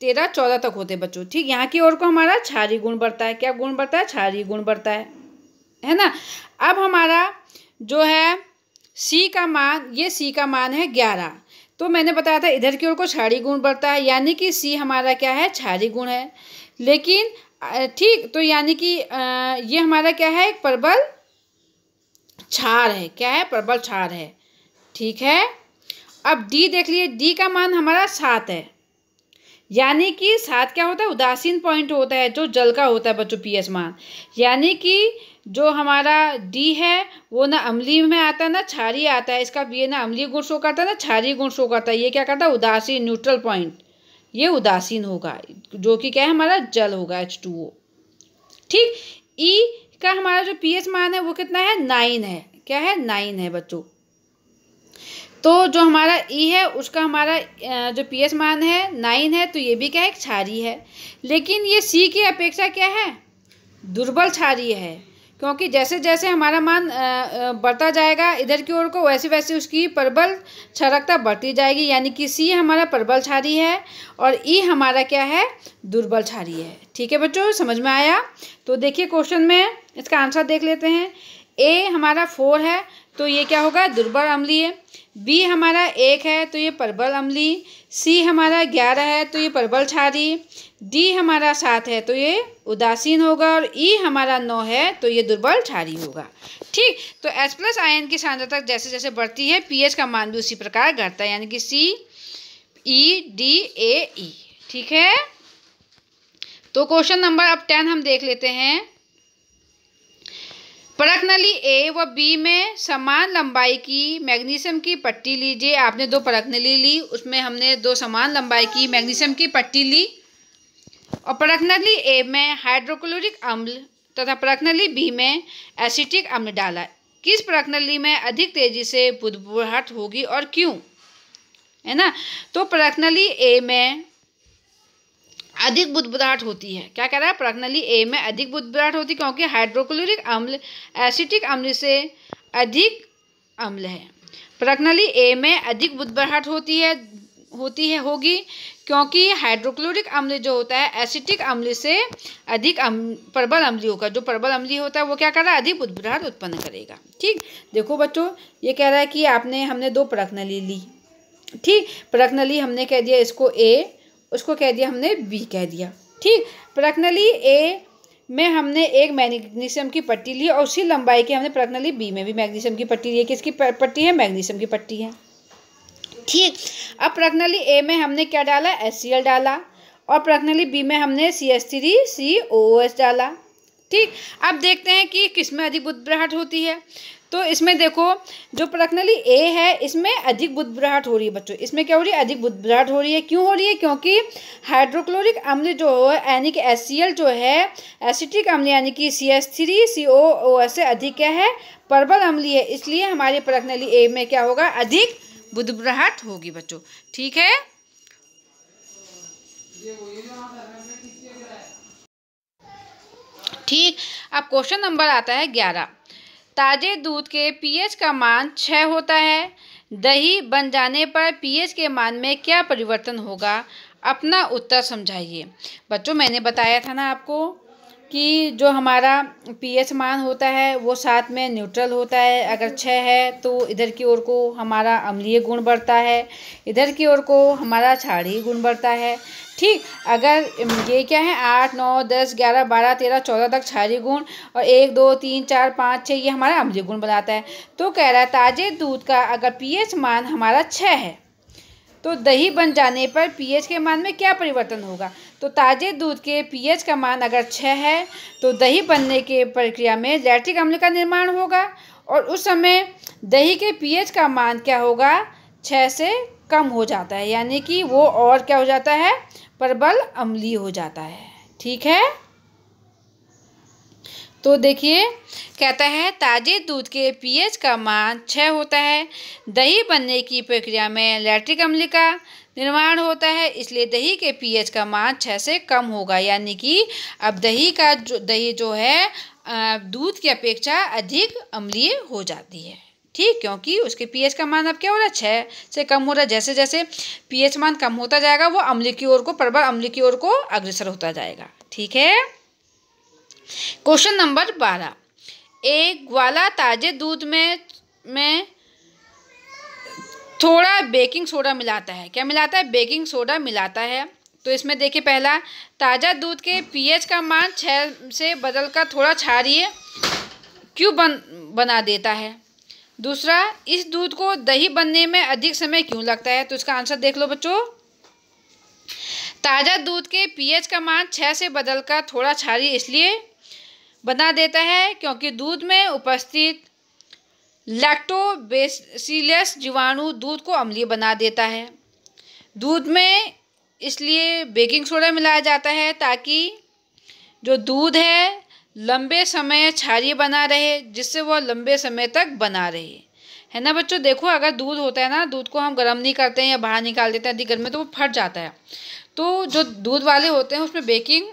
13, 14 तक होते बच्चों। ठीक, यहाँ की ओर को हमारा क्षारीय गुण बढ़ता है। क्या गुण बढ़ता है, क्षारीय गुण बढ़ता है ना। अब हमारा जो है सी का मान, ये सी का मान है 11। तो मैंने बताया था इधर की ओर को क्षारीय गुण बढ़ता है, यानी कि सी हमारा क्या है, क्षारीय गुण है। लेकिन ठीक, तो यानी कि ये हमारा क्या है, एक प्रबल क्षार है। क्या है, प्रबल क्षार है। ठीक है। अब डी देख लिए, डी का मान हमारा 7 है, यानी कि 7 क्या होता है, उदासीन पॉइंट होता है, जो जल का होता है बच्चों pH मान। यानी कि जो हमारा डी है वो ना अम्लीय में आता है ना क्षारीय आता है। इसका ये ना अम्लीय गुण शो करता है ना क्षारीय गुण शो करता है। ये क्या करता है, उदासीन, न्यूट्रल पॉइंट, ये उदासीन होगा, जो कि क्या है, हमारा जल होगा, H2O। ठीक, ई का हमारा जो pH मान है वो कितना है, 9 है। क्या है, 9 है बच्चों। तो जो हमारा ई है उसका हमारा जो pH मान है 9 है, तो ये भी क्या है, क्षारीय है। लेकिन ये सी की अपेक्षा क्या है, दुर्बल क्षारीय है। क्योंकि जैसे जैसे हमारा मान बढ़ता जाएगा इधर की ओर को, वैसे वैसे उसकी प्रबल क्षारकता बढ़ती जाएगी। यानी कि सी हमारा प्रबल क्षारीय है और ई हमारा क्या है, दुर्बल क्षारीय है। ठीक है बच्चों, समझ में आया। तो देखिए क्वेश्चन में इसका आंसर देख लेते हैं। ए हमारा 4 है, तो ये क्या होगा, दुर्बल अम्लीय। बी हमारा 1 है, तो ये प्रबल अम्लीय। सी हमारा 11 है, तो ये प्रबल क्षारीय। डी हमारा 7 है, तो ये उदासीन होगा। और ई हमारा 9 है, तो ये दुर्बल क्षारीय होगा। ठीक, तो H+ आयन की सांद्रता जैसे जैसे बढ़ती है pH का मान भी उसी प्रकार घटता है, यानी कि CEDAE। ठीक है। तो क्वेश्चन नंबर अब 10 हम देख लेते हैं। परख नली ए व बी में समान लंबाई की मैग्नीशियम की पट्टी लीजिए। आपने 2 परख नली ली, उसमें हमने 2 समान लंबाई की मैग्नीशियम की पट्टी ली। और परख नली ए में हाइड्रोक्लोरिक अम्ल तथा परख नली बी में एसिटिक अम्ल डाला। किस परख नली में अधिक तेजी से बुदबुदाहट होगी और क्यों, है ना। तो परख नली ए में अधिक बुदबुदाहट होती है। क्या कह रहा है, परख नली ए में अधिक बुदबुदाहट होती है क्योंकि हाइड्रोक्लोरिक अम्ल एसिटिक अम्ल से अधिक अम्ल है। परख नली ए में अधिक बुदबुदाहट होती है होती है होगी, क्योंकि हाइड्रोक्लोरिक अम्ल जो होता है एसिटिक अम्ल से अधिक प्रबल अम्लीय होगा। जो प्रबल अम्लीय होता है वो क्या कर रहा है, अधिक बुदबुदाहट उत्पन्न करेगा। ठीक, देखो बच्चों, ये कह रहा है कि हमने दो परख नली ली। ठीक, परख नली हमने कह दिया इसको ए, उसको कह दिया हमने बी कह दिया। ठीक, परख नली ए में हमने एक मैग्नीशियम की पट्टी ली और उसी लंबाई की हमने परख नली बी में भी मैग्नीशियम की पट्टी ली। किसकी पट्टी है, मैग्नीशियम की पट्टी है। ठीक, अब परख नली ए में हमने क्या डाला, HCl डाला, और परख नली बी में हमने CH3COOH डाला। ठीक, अब देखते हैं कि किसमें अधिक बुदबुदाहट होती है। तो इसमें देखो, जो परख नली ए है इसमें अधिक बुदबुदाहट हो रही है बच्चों। इसमें क्या हो रही है, अधिक बुदबुदाहट हो रही है। क्यों हो रही है, क्योंकि हाइड्रोक्लोरिक अम्ल जो है यानी कि HCl जो है एसिटिक अम्ल यानी कि CH3COOH से अधिक क्या है, प्रबल अम्लीय है। इसलिए हमारे परख नली ए में क्या होगा, अधिक बुदबुदाहट होगी बच्चों। ठीक है, ठीक। अब क्वेश्चन नंबर आता है 11। ताजे दूध के pH का मान 6 होता है, दही बन जाने पर pH के मान में क्या परिवर्तन होगा, अपना उत्तर समझाइए। बच्चों, मैंने बताया था ना आपको कि जो हमारा pH मान होता है वो 7 में न्यूट्रल होता है। अगर 6 है तो इधर की ओर को हमारा अम्लीय गुण बढ़ता है, इधर की ओर को हमारा क्षारीय गुण बढ़ता है। ठीक, अगर ये क्या है 8, 9, 10, 11, 12, 13, 14 तक क्षारीय गुण और 1, 2, 3, 4, 5, 6 ये हमारा अम्लीय गुण बनाता है। तो कह रहा है ताजे दूध का अगर pH मान हमारा 6 है तो दही बन जाने पर pH के मान में क्या परिवर्तन होगा। तो ताजे दूध के pH का मान अगर 6 है तो दही बनने के प्रक्रिया में लैक्टिक अम्ल का निर्माण होगा और उस समय दही के pH का मान क्या होगा, 6 से कम हो जाता है, यानी कि वो और क्या हो जाता है, प्रबल अम्लीय हो जाता है। ठीक है, तो देखिए कहता है ताजे दूध के pH का मान 6 होता है, दही बनने की प्रक्रिया में लैक्टिक अम्ल का निर्माण होता है, इसलिए दही के pH का मान 6 से कम होगा। यानी कि अब दही जो है दूध की अपेक्षा अधिक अम्लीय हो जाती है। ठीक, क्योंकि उसके pH का मान अब क्या हो रहा है, 6 से कम हो रहा है। जैसे जैसे pH मान कम होता जाएगा वो अम्ल की ओर को, प्रबल अम्ल की ओर को अग्रसर होता जाएगा। ठीक है, क्वेश्चन नंबर 12। एक ग्वाला ताजे दूध में थोड़ा बेकिंग सोडा मिलाता है। क्या मिलाता है, बेकिंग सोडा मिलाता है। तो इसमें देखिए, पहला, ताज़ा दूध के pH का मान 6 से बदलकर थोड़ा क्षारीय क्यों बना देता है। दूसरा, इस दूध को दही बनने में अधिक समय क्यों लगता है। तो इसका आंसर देख लो बच्चों। ताज़ा दूध के pH का मान 6 से बदलकर थोड़ा क्षारीय इसलिए बना देता है क्योंकि दूध में उपस्थित लैक्टोबैसिलस जीवाणु दूध को अम्लीय बना देता है। दूध में इसलिए बेकिंग सोडा मिलाया जाता है ताकि जो दूध है लंबे समय क्षारीय बना रहे, जिससे वह लंबे समय तक बना रहे, है ना बच्चों। देखो, अगर दूध होता है ना, दूध को हम गर्म नहीं करते हैं या बाहर निकाल देते हैं अधिक गर्म में तो वो फट जाता है। तो जो दूध वाले होते हैं उसमें बेकिंग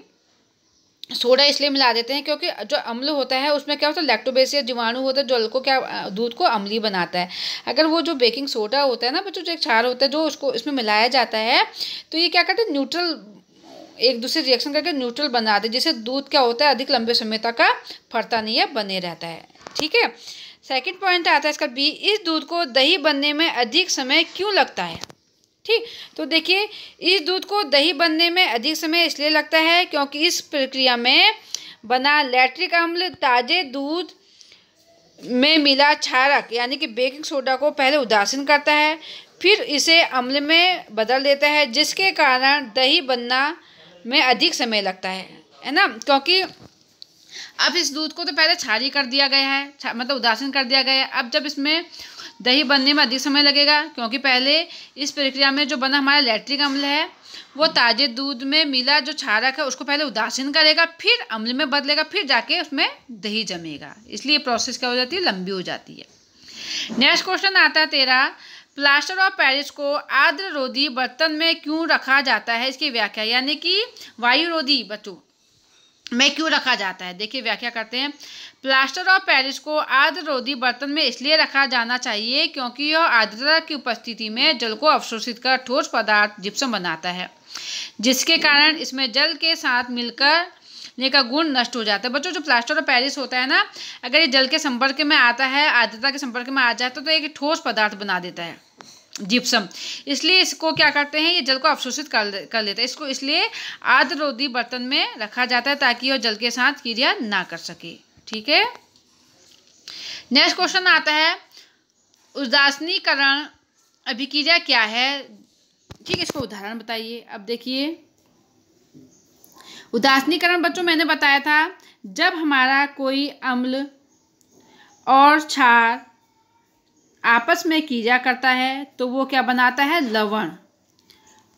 सोडा इसलिए मिला देते हैं क्योंकि जो अम्ल होता है उसमें क्या होता है, लैक्टोबैसिलस जीवाणु होता है जो क्या दूध को अम्लीय बनाता है। अगर वो जो बेकिंग सोडा होता है ना बच्चों, जो एक क्षार होता है जो उसको इसमें मिलाया जाता है, तो ये क्या करते हैं, न्यूट्रल एक दूसरे रिएक्शन करके न्यूट्रल बनाते हैं, जिससे दूध क्या होता है अधिक लंबे समय तक का फटता नहीं है, बने रहता है। ठीक है, सेकंड पॉइंट आता है इसका बी, इस दूध को दही बनने में अधिक समय क्यों लगता है। ठीक, तो देखिए, इस दूध को दही बनने में अधिक समय इसलिए लगता है क्योंकि इस प्रक्रिया में बना लैक्टिक अम्ल ताजे दूध में मिला क्षारक यानी कि बेकिंग सोडा को पहले उदासीन करता है, फिर इसे अम्ल में बदल देता है, जिसके कारण दही बनना में अधिक समय लगता है ना। क्योंकि अब इस दूध को तो पहले क्षारीय कर दिया गया है, मतलब उदासीन कर दिया गया है। अब जब इसमें दही बनने में अधिक समय लगेगा क्योंकि पहले इस प्रक्रिया में जो बना हमारा लैक्टिक अम्ल है वो ताजे दूध में मिला जो क्षारक है उसको पहले उदासीन करेगा, फिर अम्ल में बदलेगा, फिर जाके उसमें दही जमेगा। इसलिए प्रोसेस क्या हो जाती है, लंबी हो जाती है। नेक्स्ट क्वेश्चन आता है 13। प्लास्टर ऑफ पेरिस को आर्द्ररोधी बर्तन में क्यों रखा जाता है, इसकी व्याख्या, यानी कि वायुरोधी बच्चों में क्यों रखा जाता है। देखिए व्याख्या करते हैं। प्लास्टर ऑफ पेरिस को आर्द्ररोधी बर्तन में इसलिए रखा जाना चाहिए क्योंकि यह आर्द्रता की उपस्थिति में जल को अवशोषित कर ठोस पदार्थ जिप्सम बनाता है, जिसके कारण इसमें जल के साथ मिलकर का गुण नष्ट हो जाता है। बच्चों, जो प्लास्टर ऑफ पेरिस होता है ना, अगर ये जल के संपर्क में आता है, आर्द्रता के संपर्क में आ जाता है तो एक ठोस पदार्थ बना देता है जिप्सम। इसलिए इसको क्या करते हैं, ये जल को अवशोषित कर लेता है। इसको इसलिए आर्द्ररोधी बर्तन में रखा जाता है ताकि यह जल के साथ क्रिया ना कर सके। ठीक है। नेक्स्ट क्वेश्चन आता है, उदासीनीकरण अभिक्रिया क्या है? ठीक है, इसको उदाहरण बताइए। अब देखिए, उदासीनीकरण बच्चों मैंने बताया था, जब हमारा कोई अम्ल और क्षार आपस में क्रिया करता है तो वो क्या बनाता है, लवण,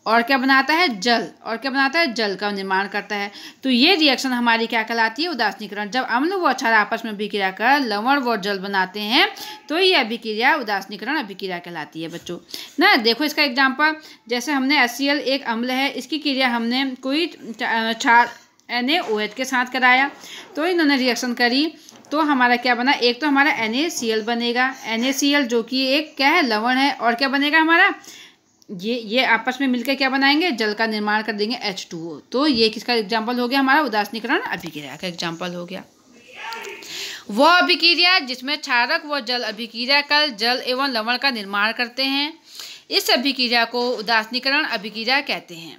और क्या बनाता है, जल, और क्या बनाता है, जल का निर्माण करता है। तो ये रिएक्शन हमारी क्या कहलाती है, उदासीनीकरण। जब अम्ल व क्षार आपस में अभिक्रिया कर लवण व जल बनाते हैं तो ये अभिक्रिया उदासीनीकरण अभिक्रिया कहलाती है बच्चों ना। देखो इसका एग्जाम्पल, जैसे हमने HCl एक अम्ल है, इसकी क्रिया हमने कोई क्षार NaOH के साथ कराया तो इन्होंने रिएक्शन करी तो हमारा क्या बना, एक तो हमारा NaCl बनेगा, NaCl जो कि एक क्या है, लवण है, और क्या बनेगा हमारा, ये आपस में मिलकर क्या बनाएंगे, जल का निर्माण कर देंगे H2O। तो ये किसका एग्जाम्पल हो गया, हमारा उदासीनीकरण अभिक्रिया का एग्जाम्पल हो गया। वह अभिक्रिया जिसमें क्षारक व जल अभिक्रिया कर जल एवं लवण का निर्माण करते हैं, इस अभिक्रिया को उदासीनीकरण अभिक्रिया कहते हैं।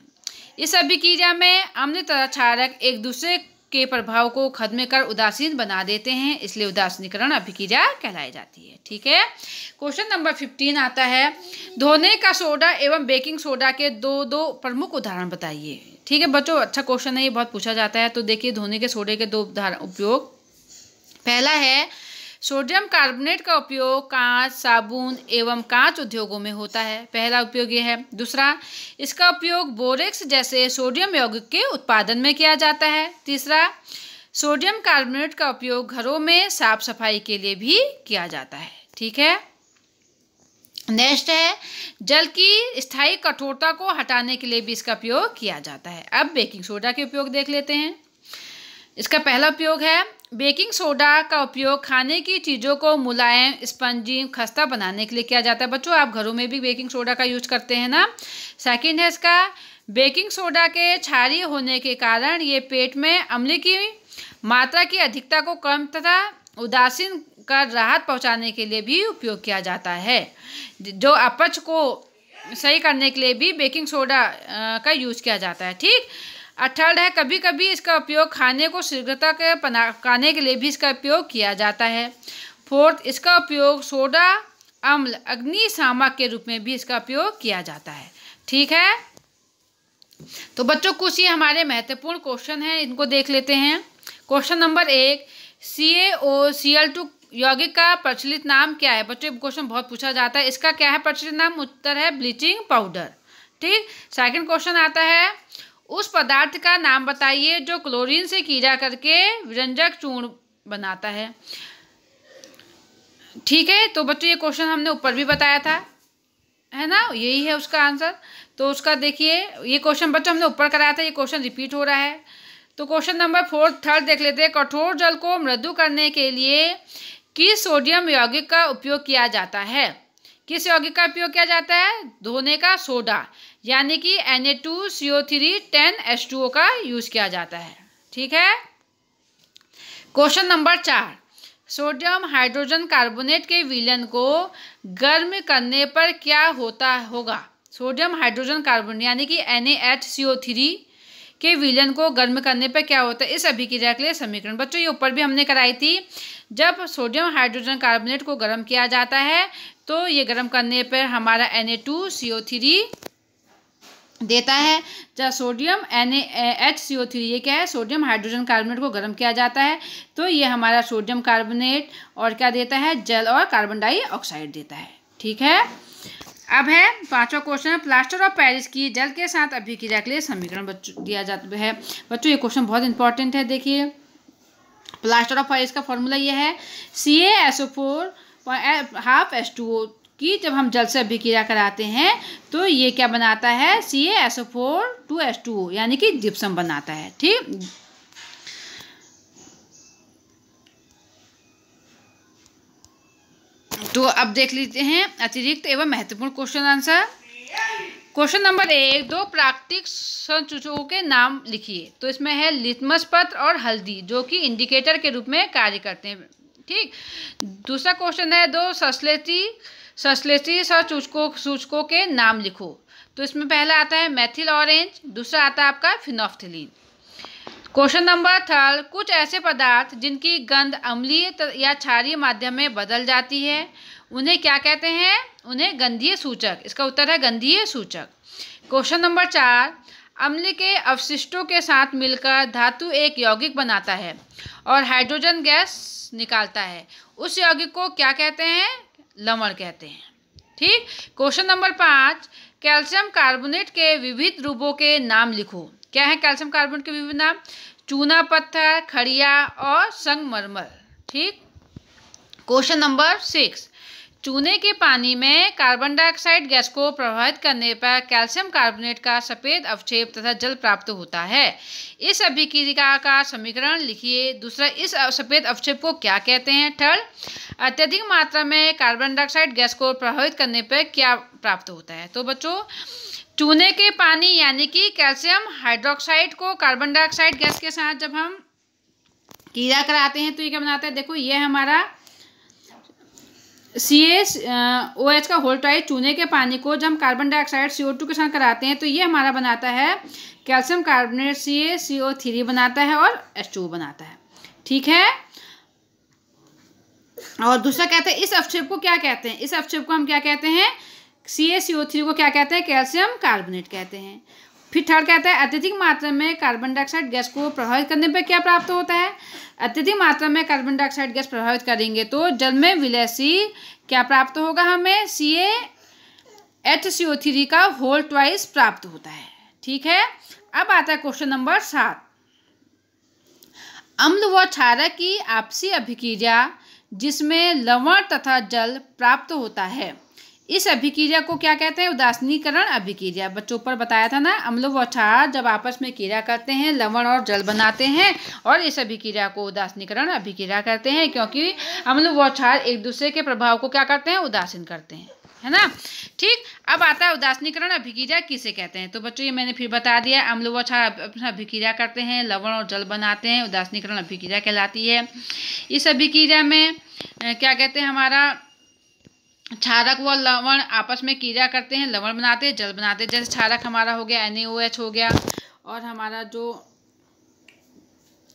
इस अभिक्रिया में अम्ल तथा क्षारक एक दूसरे के प्रभाव को खत्म कर उदासीन बना देते हैं, इसलिए उदासीनीकरण अभिक्रिया कहलाई जाती है। ठीक है। क्वेश्चन नंबर 15 आता है, धोने का सोडा एवं बेकिंग सोडा के दो प्रमुख उदाहरण बताइए। ठीक है बच्चों, अच्छा क्वेश्चन है, ये बहुत पूछा जाता है। तो देखिए, धोने के सोडे के 2 उदाहरण उपयोग। पहला है, सोडियम कार्बोनेट का उपयोग कांच, साबुन एवं कांच उद्योगों में होता है। पहला उपयोग ये है। दूसरा, इसका उपयोग बोरेक्स जैसे सोडियम यौगिक के उत्पादन में किया जाता है। तीसरा, सोडियम कार्बोनेट का उपयोग घरों में साफ सफाई के लिए भी किया जाता है। ठीक है। नेक्स्ट है, जल की स्थायी कठोरता को हटाने के लिए भी इसका उपयोग किया जाता है। अब बेकिंग सोडा के उपयोग देख लेते हैं। इसका पहला उपयोग है, बेकिंग सोडा का उपयोग खाने की चीज़ों को मुलायम, स्पंजी, खस्ता बनाने के लिए किया जाता है। बच्चों, आप घरों में भी बेकिंग सोडा का यूज करते हैं ना। सेकंड है इसका, बेकिंग सोडा के क्षारीय होने के कारण ये पेट में अम्ल की मात्रा की अधिकता को कम तथा उदासीन कर राहत पहुंचाने के लिए भी उपयोग किया जाता है। जो अपच को सही करने के लिए भी बेकिंग सोडा का यूज किया जाता है। ठीक। थर्ड है, कभी कभी इसका उपयोग खाने को शीघ्रता के पकाने के लिए भी इसका उपयोग किया जाता है। फोर्थ, इसका उपयोग सोडा अम्ल अग्निशामक के रूप में भी इसका उपयोग किया जाता है। ठीक है। तो बच्चों, कुछ ये हमारे महत्वपूर्ण क्वेश्चन हैं, इनको देख लेते हैं। क्वेश्चन नंबर 1, CaOCl2 यौगिक का प्रचलित नाम क्या है? बच्चों, क्वेश्चन बहुत पूछा जाता है, इसका क्या है प्रचलित नाम? उत्तर है ब्लीचिंग पाउडर। ठीक। सेकंड क्वेश्चन आता है, उस पदार्थ का नाम बताइए जो क्लोरीन से क्रिया करके व्यंजक चूर्ण बनाता है। ठीक है। तो बच्चों, ये क्वेश्चन हमने ऊपर भी बताया था, है ना, यही है उसका आंसर। तो उसका देखिए, ये क्वेश्चन बच्चों हमने ऊपर कराया था, ये क्वेश्चन रिपीट हो रहा है। तो क्वेश्चन नंबर 4 देख लेते हैं, कठोर जल को मृदु करने के लिए किस सोडियम यौगिक का उपयोग किया जाता है? किस यौगिक का उपयोग किया जाता है? धोने का सोडा, यानी कि Na2CO3 10H2O का यूज किया जाता है। ठीक है। Question number 4, sodium hydrogen carbonate के विलयन को गर्म करने पर क्या होता होगा? सोडियम हाइड्रोजन कार्बोनेट यानी कि NaHCO3 के विलयन को गर्म करने पर क्या होता है? इस अभिक्रिया के लिए समीकरण। बच्चों, ये ऊपर भी हमने कराई थी। जब सोडियम हाइड्रोजन कार्बोनेट को गर्म किया जाता है तो ये गर्म करने पर हमारा Na2CO3 देता है। जब सोडियम NaHCO3, ये क्या है? सोडियम हाइड्रोजन कार्बोनेट को गर्म किया जाता है तो ये हमारा सोडियम कार्बोनेट और क्या देता है? जल और कार्बन डाइऑक्साइड देता है। ठीक है। अब है 5वां क्वेश्चन, प्लास्टर ऑफ पेरिस की जल के साथ अभिक्रिया के लिए समीकरण दिया जाता है। बच्चों, ये क्वेश्चन बहुत इंपॉर्टेंट है। देखिए, प्लास्टर ऑफ पेरिस का फॉर्मूला ये है, CaSO4 ½ H2O की जब हम जल से अभिक्रिया कराते हैं तो ये क्या बनाता है? CaSO4 2H2O यानी कि जिप्सम बनाता है। ठीक। तो अब देख लेते हैं अतिरिक्त एवं महत्वपूर्ण क्वेश्चन आंसर। क्वेश्चन नंबर 1, 2 प्राकृतिक संसूचकों के नाम लिखिए। तो इसमें है लिटमस पत्र और हल्दी, जो कि इंडिकेटर के रूप में कार्य करते हैं। ठीक। दूसरा क्वेश्चन है 2 संश्लेषी सूचकों के नाम लिखो। तो इसमें पहला आता है मेथिल ऑरेंज, दूसरा आता है आपका फिनोफ्थिलीन। क्वेश्चन नंबर 3, कुछ ऐसे पदार्थ जिनकी गंध अम्लीय या क्षारीय माध्यम में बदल जाती है, उन्हें क्या कहते हैं? उन्हें गंधीय सूचक। इसका उत्तर है गंधीय सूचक। क्वेश्चन नंबर 4, अम्ल के अवशिष्टों के साथ मिलकर धातु एक यौगिक बनाता है और हाइड्रोजन गैस निकालता है, उस यौगिक को क्या कहते हैं? लवण कहते हैं। ठीक। क्वेश्चन नंबर 5, कैल्शियम कार्बोनेट के विविध रूपों के नाम लिखो। क्या है कैल्शियम कार्बोनेट के विविध नाम? चूना पत्थर, खड़िया और संगमरमर। ठीक। क्वेश्चन नंबर 6, चूने के पानी में कार्बन डाइऑक्साइड गैस को प्रभावित करने पर कैल्शियम कार्बोनेट का सफ़ेद अवक्षेप तथा जल प्राप्त होता है। इस अभिक्रिया का समीकरण लिखिए। दूसरा, इस सफ़ेद अवक्षेप को क्या कहते हैं? थर्ड, अत्यधिक मात्रा में कार्बन डाइऑक्साइड गैस को प्रभावित करने पर क्या प्राप्त होता है? तो बच्चों, चूने के पानी यानी कि कैल्शियम हाइड्रोक्साइड को कार्बन डाइऑक्साइड गैस के साथ जब हम क्रिया कराते हैं तो ये क्या बनाता है? देखो, ये हमारा CaOH का होल ट्वाइस चूने के पानी को जब हम कार्बन डाइऑक्साइड CO2 के साथ कराते हैं तो ये हमारा बनाता है कैल्शियम कार्बोनेट CaCO3 बनाता है और H2O बनाता है। ठीक है। और दूसरा कहते हैं इस अवक्षेप को क्या कहते हैं? इस अवक्षेप को हम क्या कहते हैं? CaCO3 को क्या कहते हैं? कैल्शियम कार्बोनेट कहते हैं। फिर थर्ड कहता है अत्यधिक मात्रा में कार्बन डाइऑक्साइड गैस को प्रभावित करने पर क्या प्राप्त होता है? अत्यधिक मात्रा में कार्बन डाइऑक्साइड गैस प्रभावित करेंगे तो जल में विलयशील क्या प्राप्त होगा? हमें CaHCO3 का होल ट्वाइस प्राप्त होता है। ठीक है। अब आता है क्वेश्चन नंबर 7, अम्ल व क्षारक की आपसी अभिक्रिया जिसमें लवण तथा जल प्राप्त होता है, इस अभिक्रिया को क्या कहते हैं? उदासीनीकरण अभिक्रिया। बच्चों पर बताया था ना, अम्ल व क्षार जब आपस में क्रिया करते हैं लवण और जल बनाते हैं और इस अभिक्रिया को उदासीनीकरण अभिक्रिया करते हैं, क्योंकि अम्ल व क्षार एक दूसरे के प्रभाव को क्या करते हैं? उदासीन करते हैं, है ना। ठीक। अब आता है उदासीनीकरण अभिक्रिया किसे कहते हैं? तो बच्चों, ये मैंने फिर बता दिया, अम्ल व क्षार अभिक्रिया करते हैं, लवण और जल बनाते हैं, उदासीनीकरण अभिक्रिया कहलाती है। इस अभिक्रिया में क्या कहते हैं? हमारा क्षारक व लवण आपस में क्रिया करते हैं, लवण बनाते हैं, जल बनाते हैं। जैसे क्षारक हमारा हो गया NaOH हो गया, और हमारा जो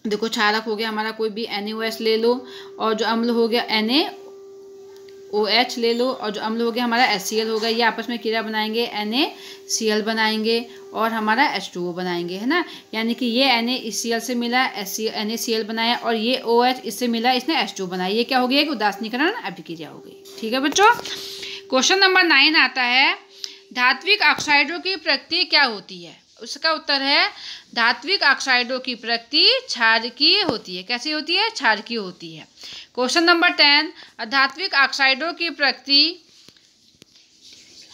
देखो क्षारक हो गया हमारा कोई भी NaOH ले लो, और जो अम्ल हो गया NaOH ले लो, और जो अम्ल हो गया हमारा HCl हो गया। ये आपस में क्रिया बनाएंगे, NaCl बनाएंगे और हमारा H2O बनाएंगे, है ना। यानी कि ये NaCl से मिला NaCl बनाया और ये OH इससे मिला इसने H2O बनाया। ये क्या हो गया? एक उदासीनीकरण अभिक्रिया हो गई। ठीक है बच्चों। क्वेश्चन नंबर 9 आता है धात्विक ऑक्साइडों की प्रकृति क्या होती है? उसका उत्तर है धात्विक ऑक्साइडों की प्रकृति क्षारकीय होती है। कैसी होती है? क्षारकीय होती है। क्वेश्चन नंबर 10, धात्विक ऑक्साइडों की प्रकृति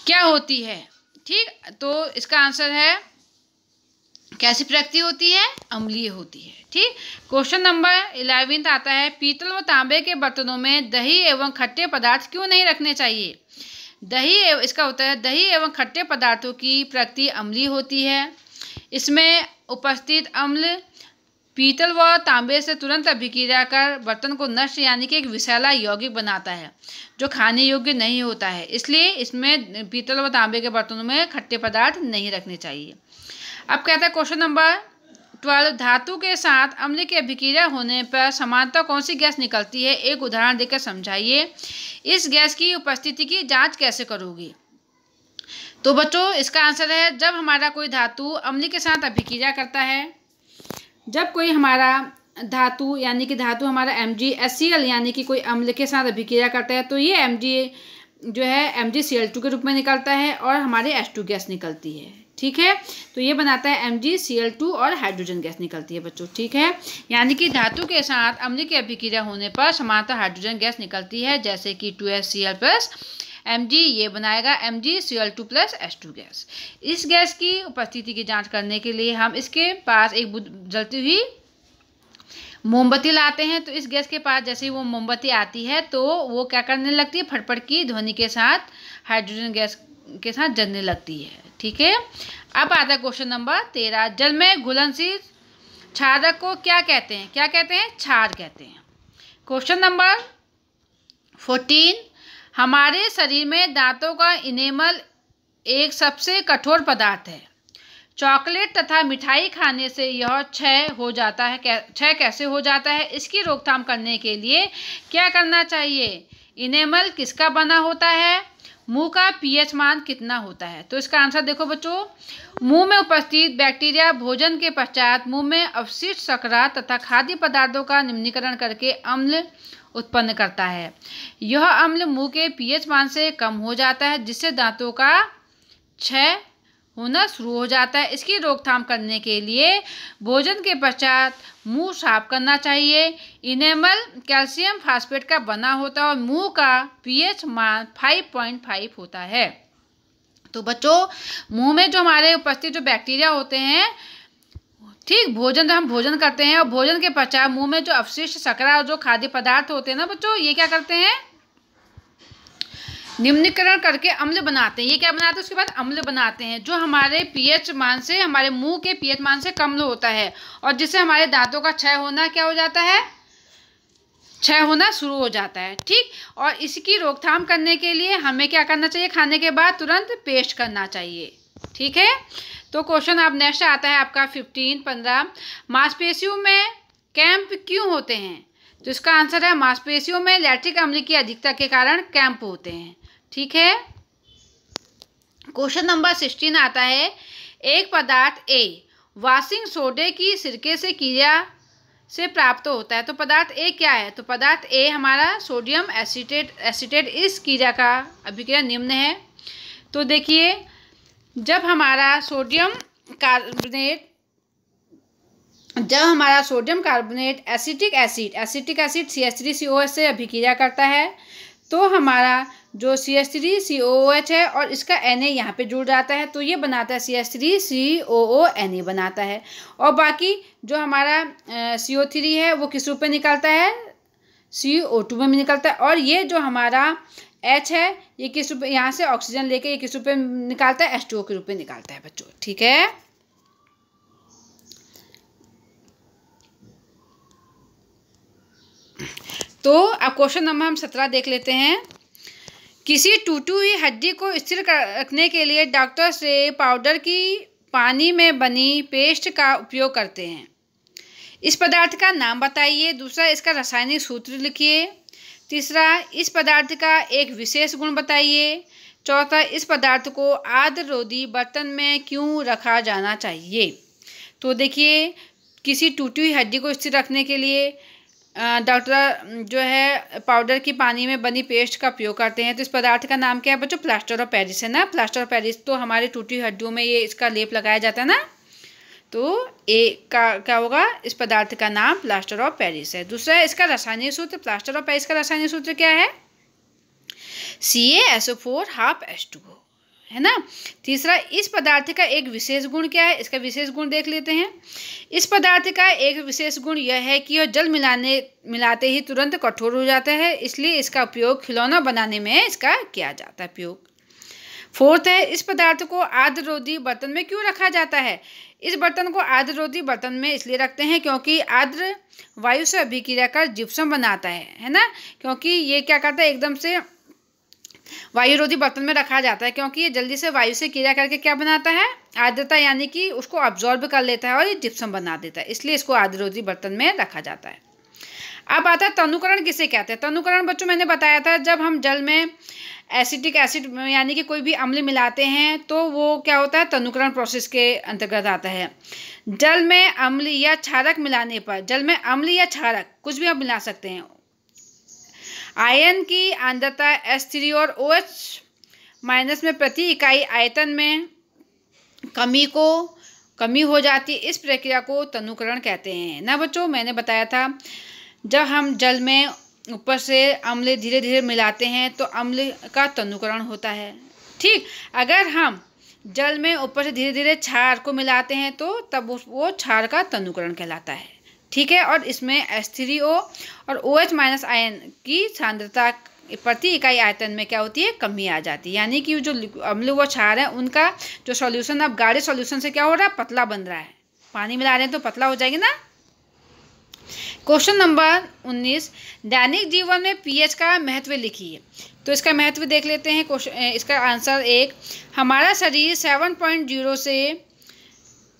क्या होती है? ठीक। तो इसका आंसर है कैसी प्रकृति होती है? अम्लीय होती है। ठीक। क्वेश्चन नंबर 11 आता है पीतल व तांबे के बर्तनों में दही एवं खट्टे पदार्थ क्यों नहीं रखने चाहिए? इसका उत्तर है दही एवं खट्टे पदार्थों की प्रकृति अम्लीय होती है। इसमें उपस्थित अम्ल पीतल व तांबे से तुरंत अभिक्रिया कर बर्तन को नष्ट यानी कि एक विषैला यौगिक बनाता है जो खाने योग्य नहीं होता है। इसलिए इसमें पीतल व तांबे के बर्तनों में खट्टे पदार्थ नहीं रखने चाहिए। अब कहता है क्वेश्चन नंबर 12, धातु के साथ अम्ल की अभिक्रिया होने पर समानतः कौन सी गैस निकलती है? एक उदाहरण देकर समझाइए। इस गैस की उपस्थिति की जांच कैसे करोगी? तो बच्चों, इसका आंसर है जब हमारा कोई धातु अम्ल के साथ अभिक्रिया करता है, जब कोई हमारा धातु यानी कि धातु हमारा MgHCl यानी कि कोई अम्ल के साथ अभिक्रिया करता है तो ये Mg जो है MgCl2 के रूप में निकलता है और हमारी H2 गैस निकलती है। ठीक है। तो ये बनाता है MgCl2 और हाइड्रोजन गैस निकलती है बच्चों। ठीक है। यानी कि धातु के साथ अम्ल की अभिक्रिया होने पर समानतः हाइड्रोजन गैस निकलती है, जैसे कि 2HCl प्लस Mg ये बनाएगा MgCl2 प्लस H2 गैस। इस गैस की उपस्थिति की जांच करने के लिए हम इसके पास एक जलती हुई मोमबत्ती लाते हैं तो इस गैस के पास जैसे ही वो मोमबत्ती आती है तो वो क्या करने लगती है, फटफट की ध्वनि के साथ हाइड्रोजन गैस के साथ जलने लगती है। ठीक है, अब आता है क्वेश्चन नंबर 13। जल में घुलनशील क्षारक को क्या कहते हैं? क्या कहते हैं? क्षार कहते हैं। Question number 14। हमारे शरीर में दांतों का इनेमल एक सबसे कठोर पदार्थ है। चॉकलेट तथा मिठाई खाने से यह क्षय हो जाता है। क्षय कैसे हो जाता है? इसकी रोकथाम करने के लिए क्या करना चाहिए? इनेमल किसका बना होता है? मुंह का पीएच मान कितना होता है? तो इसका आंसर देखो बच्चों, मुंह में उपस्थित बैक्टीरिया भोजन के पश्चात मुंह में अवशिष्ट शर्करा तथा खाद्य पदार्थों का निम्नीकरण करके अम्ल उत्पन्न करता है। यह अम्ल मुंह के पीएच मान से कम हो जाता है, जिससे दांतों का क्षय होना शुरू हो जाता है। इसकी रोकथाम करने के लिए भोजन के पश्चात मुंह साफ करना चाहिए। इनेमल कैल्शियम फास्फेट का बना होता है और मुंह का पीएच मान 5.5 होता है। तो बच्चों, मुंह में जो हमारे उपस्थित जो बैक्टीरिया होते हैं, ठीक, भोजन जब हम भोजन करते हैं और भोजन के पश्चात मुंह में जो अवशिष्ट शर्करा और जो खाद्य पदार्थ होते हैं ना बच्चों, ये क्या करते हैं? निम्नीकरण करके अम्ल बनाते हैं। ये क्या बनाते हैं? उसके बाद अम्ल बनाते हैं जो हमारे पीएच मान से, हमारे मुंह के पीएच मान से कम होता है और जिससे हमारे दांतों का क्षय होना क्या हो जाता है? क्षय होना शुरू हो जाता है। ठीक, और इसकी रोकथाम करने के लिए हमें क्या करना चाहिए? खाने के बाद तुरंत पेस्ट करना चाहिए। ठीक है, तो क्वेश्चन अब नेक्स्ट आता है आपका 15। मांसपेशियों में कैंप क्यों होते हैं? तो इसका आंसर है मांसपेशियों में लैक्टिक अम्ल की अधिकता के कारण कैंप होते हैं। ठीक है, क्वेश्चन नंबर 16 आता है। एक पदार्थ ए वाशिंग सोडे की सिरके से क्रिया से प्राप्त होता है। तो पदार्थ ए क्या है? तो पदार्थ ए हमारा सोडियम एसीटेट। इस क्रिया का अभिक्रिया निम्न है। तो देखिए, जब हमारा sodium carbonate acetic acid CH3COH से अभिक्रिया करता है तो हमारा जो CH3COOH है और इसका Na यहाँ पे जुड़ जाता है तो ये बनाता है CH3COONA बनाता है। और बाकी जो हमारा CO3 है वो किस रूप में निकलता है? CO2 में निकलता है। और ये जो हमारा H है ये किस रूप में, यहाँ से ऑक्सीजन लेके ये किस रूप में निकालता है? H2O के रूप में निकालता है बच्चों। ठीक है, तो अब क्वेश्चन नंबर हम 17 देख लेते हैं। किसी टूटी हुई हड्डी को स्थिर रखने के लिए डॉक्टर से पाउडर की पानी में बनी पेस्ट का उपयोग करते हैं। इस पदार्थ का नाम बताइए। दूसरा, इसका रासायनिक सूत्र लिखिए। तीसरा, इस पदार्थ का एक विशेष गुण बताइए। चौथा, इस पदार्थ को आर्द्ररोधी बर्तन में क्यों रखा जाना चाहिए? तो देखिए, किसी टूटी हुई हड्डी को स्थिर रखने के लिए डॉक्टर जो है पाउडर की पानी में बनी पेस्ट का उपयोग करते हैं। तो इस पदार्थ का नाम क्या है बच्चों? प्लास्टर ऑफ पेरिस है ना। प्लास्टर ऑफ पेरिस तो हमारी टूटी हड्डियों में ये इसका लेप लगाया जाता है ना। तो ए का क्या होगा? इस पदार्थ का नाम प्लास्टर ऑफ पेरिस है। दूसरा, इसका रासायनिक सूत्र। प्लास्टर ऑफ पेरिस का रासायनिक सूत्र क्या है? CaSO4 ½ H2O है ना। तीसरा, इस पदार्थ का एक विशेष गुण क्या है? इसका विशेष गुण देख लेते हैं। इस पदार्थ का एक विशेष गुण यह है कि यह जल मिलाते ही तुरंत कठोर हो जाता है, इसलिए इसका उपयोग खिलौना बनाने में इसका किया जाता है उपयोग। फोर्थ है, इस पदार्थ को आर्द्ररोधी बर्तन में क्यों रखा जाता है? इस बर्तन को आर्द्ररोधी बर्तन में इसलिए रखते हैं क्योंकि आर्द्र वायु से अभिक्रिया कर जिप्सम बनाता है ना। क्योंकि ये क्या करता है, एकदम से वायुरोधी बर्तन में रखा जाता है क्योंकि ये जल्दी से वायु से क्रिया करके क्या बनाता है? आर्द्रता, यानी कि उसको अब्जॉर्ब कर लेता है और ये जिप्सम बना देता है, इसलिए इसको आर्द्ररोधी बर्तन में रखा जाता है। अब आता है तनुकरण किसे कहते हैं? तनुकरण बच्चों मैंने बताया था, जब हम जल में एसिटिक एसिड यानी कि कोई भी अम्ल मिलाते हैं तो वो क्या होता है? तनुकरण प्रोसेस के अंतर्गत आता है। जल में अम्ल या क्षारक मिलाने पर, जल में अम्ल या क्षारक कुछ भी आप मिला सकते हैं, आयन की आंद्रता H3 और OH- में प्रति इकाई आयतन में कमी हो जाती है। इस प्रक्रिया को तनुकरण कहते हैं ना बच्चों। मैंने बताया था, जब हम जल में ऊपर से अम्ल धीरे धीरे मिलाते हैं तो अम्ल का तनुकरण होता है। ठीक, अगर हम जल में ऊपर से धीरे धीरे क्षार को मिलाते हैं तो तब वो क्षार का तनुकरण कहलाता है। ठीक है। और इसमें H3O और OH माइनस आयन की सांद्रता प्रति इकाई आयतन में क्या होती है, कमी आ जाती है। यानी कि जो अम्ल व क्षार है उनका जो सॉल्यूशन अब गाढ़े सॉल्यूशन से क्या हो रहा है, पतला बन रहा है। पानी मिला रहे हैं तो पतला हो जाएगी ना। क्वेश्चन नंबर 19, दैनिक जीवन में पीएच का महत्व लिखिए। तो इसका महत्व देख लेते हैं। इसका आंसर 1, हमारा शरीर 7.0 से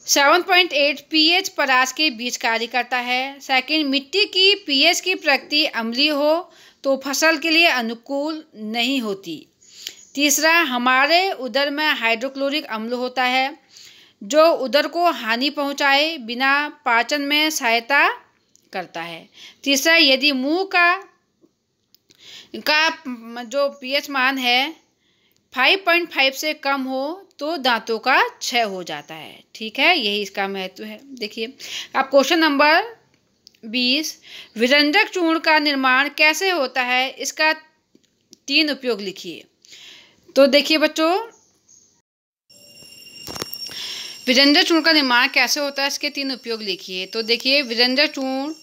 7.8 पीएच परास के बीच कार्य करता है। सेकंड, मिट्टी की पीएच की प्रकृति अम्लीय हो तो फसल के लिए अनुकूल नहीं होती। तीसरा, हमारे उदर में हाइड्रोक्लोरिक अम्ल होता है जो उदर को हानि पहुंचाए बिना पाचन में सहायता करता है। तीसरा, यदि मुंह का जो पीएच मान है 5.5 से कम हो तो दांतों का क्षय हो जाता है। ठीक है, यही इसका महत्व है। देखिए अब क्वेश्चन नंबर 20, विरंजक चूर्ण का निर्माण कैसे होता है, इसका 3 उपयोग लिखिए। तो देखिए बच्चों, विरंजक चूर्ण का निर्माण कैसे होता है, इसके 3 उपयोग लिखिए। तो देखिए, विरंजक चूर्ण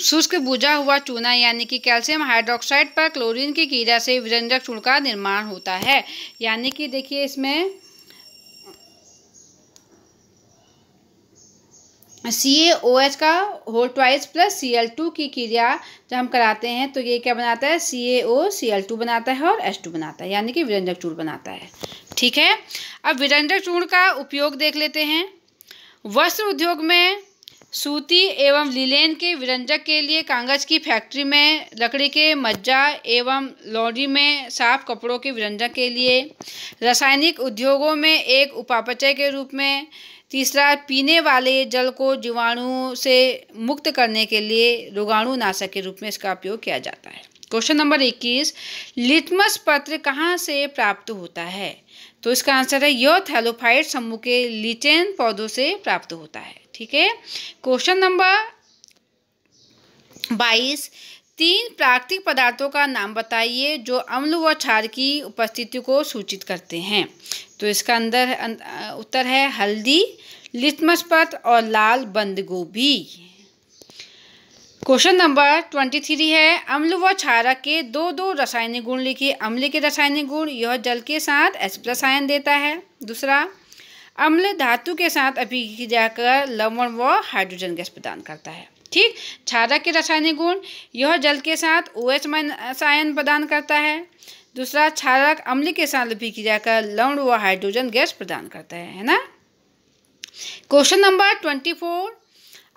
शुष्क बुझा हुआ चूना यानी कि कैल्शियम हाइड्रोक्साइड पर क्लोरीन की क्रिया से विरंजक चूर्ण का निर्माण होता है। यानी कि देखिए इसमें CaOH का होल ट्वाइस प्लस Cl2 की क्रिया जब हम कराते हैं तो ये क्या बनाता है, CaOCl2 बनाता है और H2 बनाता है, यानी कि विरंजक चूर्ण बनाता है। ठीक है, अब विरंजक चूर्ण का उपयोग देख लेते हैं। वस्त्र उद्योग में सूती एवं लिनेन के विरंजक के लिए, कागज की फैक्ट्री में लकड़ी के मज्जा एवं लॉन्ड्री में साफ कपड़ों के विरंजक के लिए, रासायनिक उद्योगों में एक उपापचय के रूप में। तीसरा, पीने वाले जल को जीवाणु से मुक्त करने के लिए रोगाणुनाशक के रूप में इसका उपयोग किया जाता है। क्वेश्चन नंबर 21, लिटमस पत्र कहाँ से प्राप्त होता है। तो इसका आंसर है यह थैलोफाइट समूह के लिचेन पौधों से प्राप्त होता है। ठीक है, क्वेश्चन नंबर 22, 3 प्राकृतिक पदार्थों का नाम बताइए जो अम्ल व क्षार की उपस्थिति को सूचित करते हैं। तो इसका उत्तर है हल्दी, लिटमस पत्र और लाल बंद गोभी। क्वेश्चन नंबर 23 है, अम्ल व क्षारक के 2 रासायनिक गुण लिखिए। अम्ल के रासायनिक गुण, यह जल के साथ H+ आयन देता है। दूसरा, अम्ल धातु के साथ अभिक्रिया कर लवण व हाइड्रोजन गैस प्रदान करता है। ठीक, क्षारक के रासायनिक गुण, यह जल के साथ OH- आयन प्रदान करता है। दूसरा, क्षारक अम्ल के साथ अभिक्रिया कर लवण व हाइड्रोजन गैस प्रदान करता है ना। क्वेश्चन नंबर 24,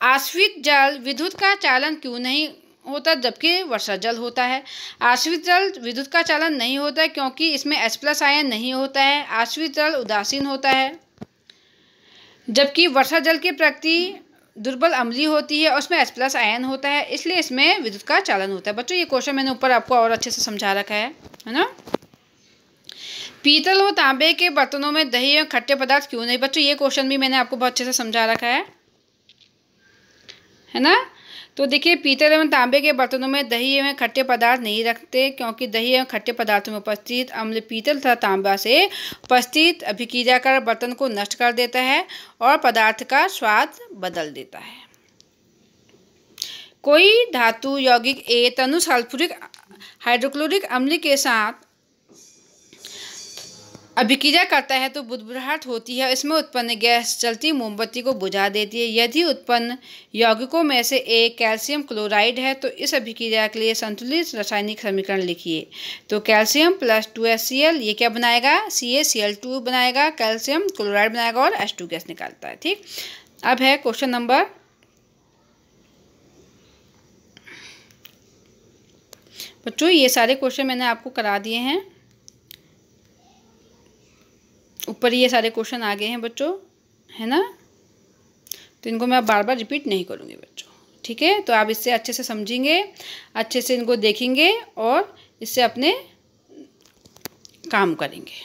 आश्रित जल विद्युत का चालन क्यों नहीं होता जबकि वर्षा जल होता है। आश्रित जल विद्युत का चालन नहीं होता है क्योंकि इसमें H+ आयन नहीं होता है। आश्रित जल उदासीन होता है, जबकि वर्षा जल की प्रकृति दुर्बल अम्लीय होती है और उसमें H+ आयन होता है, इसलिए इसमें विद्युत का चालन होता है। बच्चों ये क्वेश्चन मैंने ऊपर आपको और अच्छे से समझा रखा है ना। पीतल और तांबे के बर्तनों में दही एवं खट्टे पदार्थ क्यों नहीं। बच्चों ये क्वेश्चन भी मैंने आपको बहुत अच्छे से समझा रखा है ना। तो देखिए, पीतल एवं तांबे के बर्तनों में दही एवं खट्टे पदार्थ नहीं रखते क्योंकि दही एवं खट्टे पदार्थों में उपस्थित अम्ल पीतल तथा तांबा से उपस्थित अभिक्रिया कर बर्तन को नष्ट कर देता है और पदार्थ का स्वाद बदल देता है। कोई धातु यौगिक A तनु सल्फ्यूरिक हाइड्रोक्लोरिक अम्ल के साथ अभिक्रिया करता है तो बुदबुदाहट होती है, इसमें उत्पन्न गैस जलती मोमबत्ती को बुझा देती है। यदि उत्पन्न यौगिकों में से एक कैल्शियम क्लोराइड है तो इस अभिक्रिया के लिए संतुलित रासायनिक समीकरण लिखिए। तो कैल्शियम + 2HCl ये क्या बनाएगा, CaCl2 बनाएगा, कैल्शियम क्लोराइड बनाएगा और H2 गैस निकालता है। ठीक, अब है क्वेश्चन नंबर बच्चों, ये सारे क्वेश्चन मैंने आपको करा दिए हैं, ऊपर ये सारे क्वेश्चन आ गए हैं बच्चों, है ना। तो इनको मैं बार बार रिपीट नहीं करूँगी बच्चों। ठीक है, तो आप इससे अच्छे से समझेंगे, अच्छे से इनको देखेंगे और इससे अपने काम करेंगे।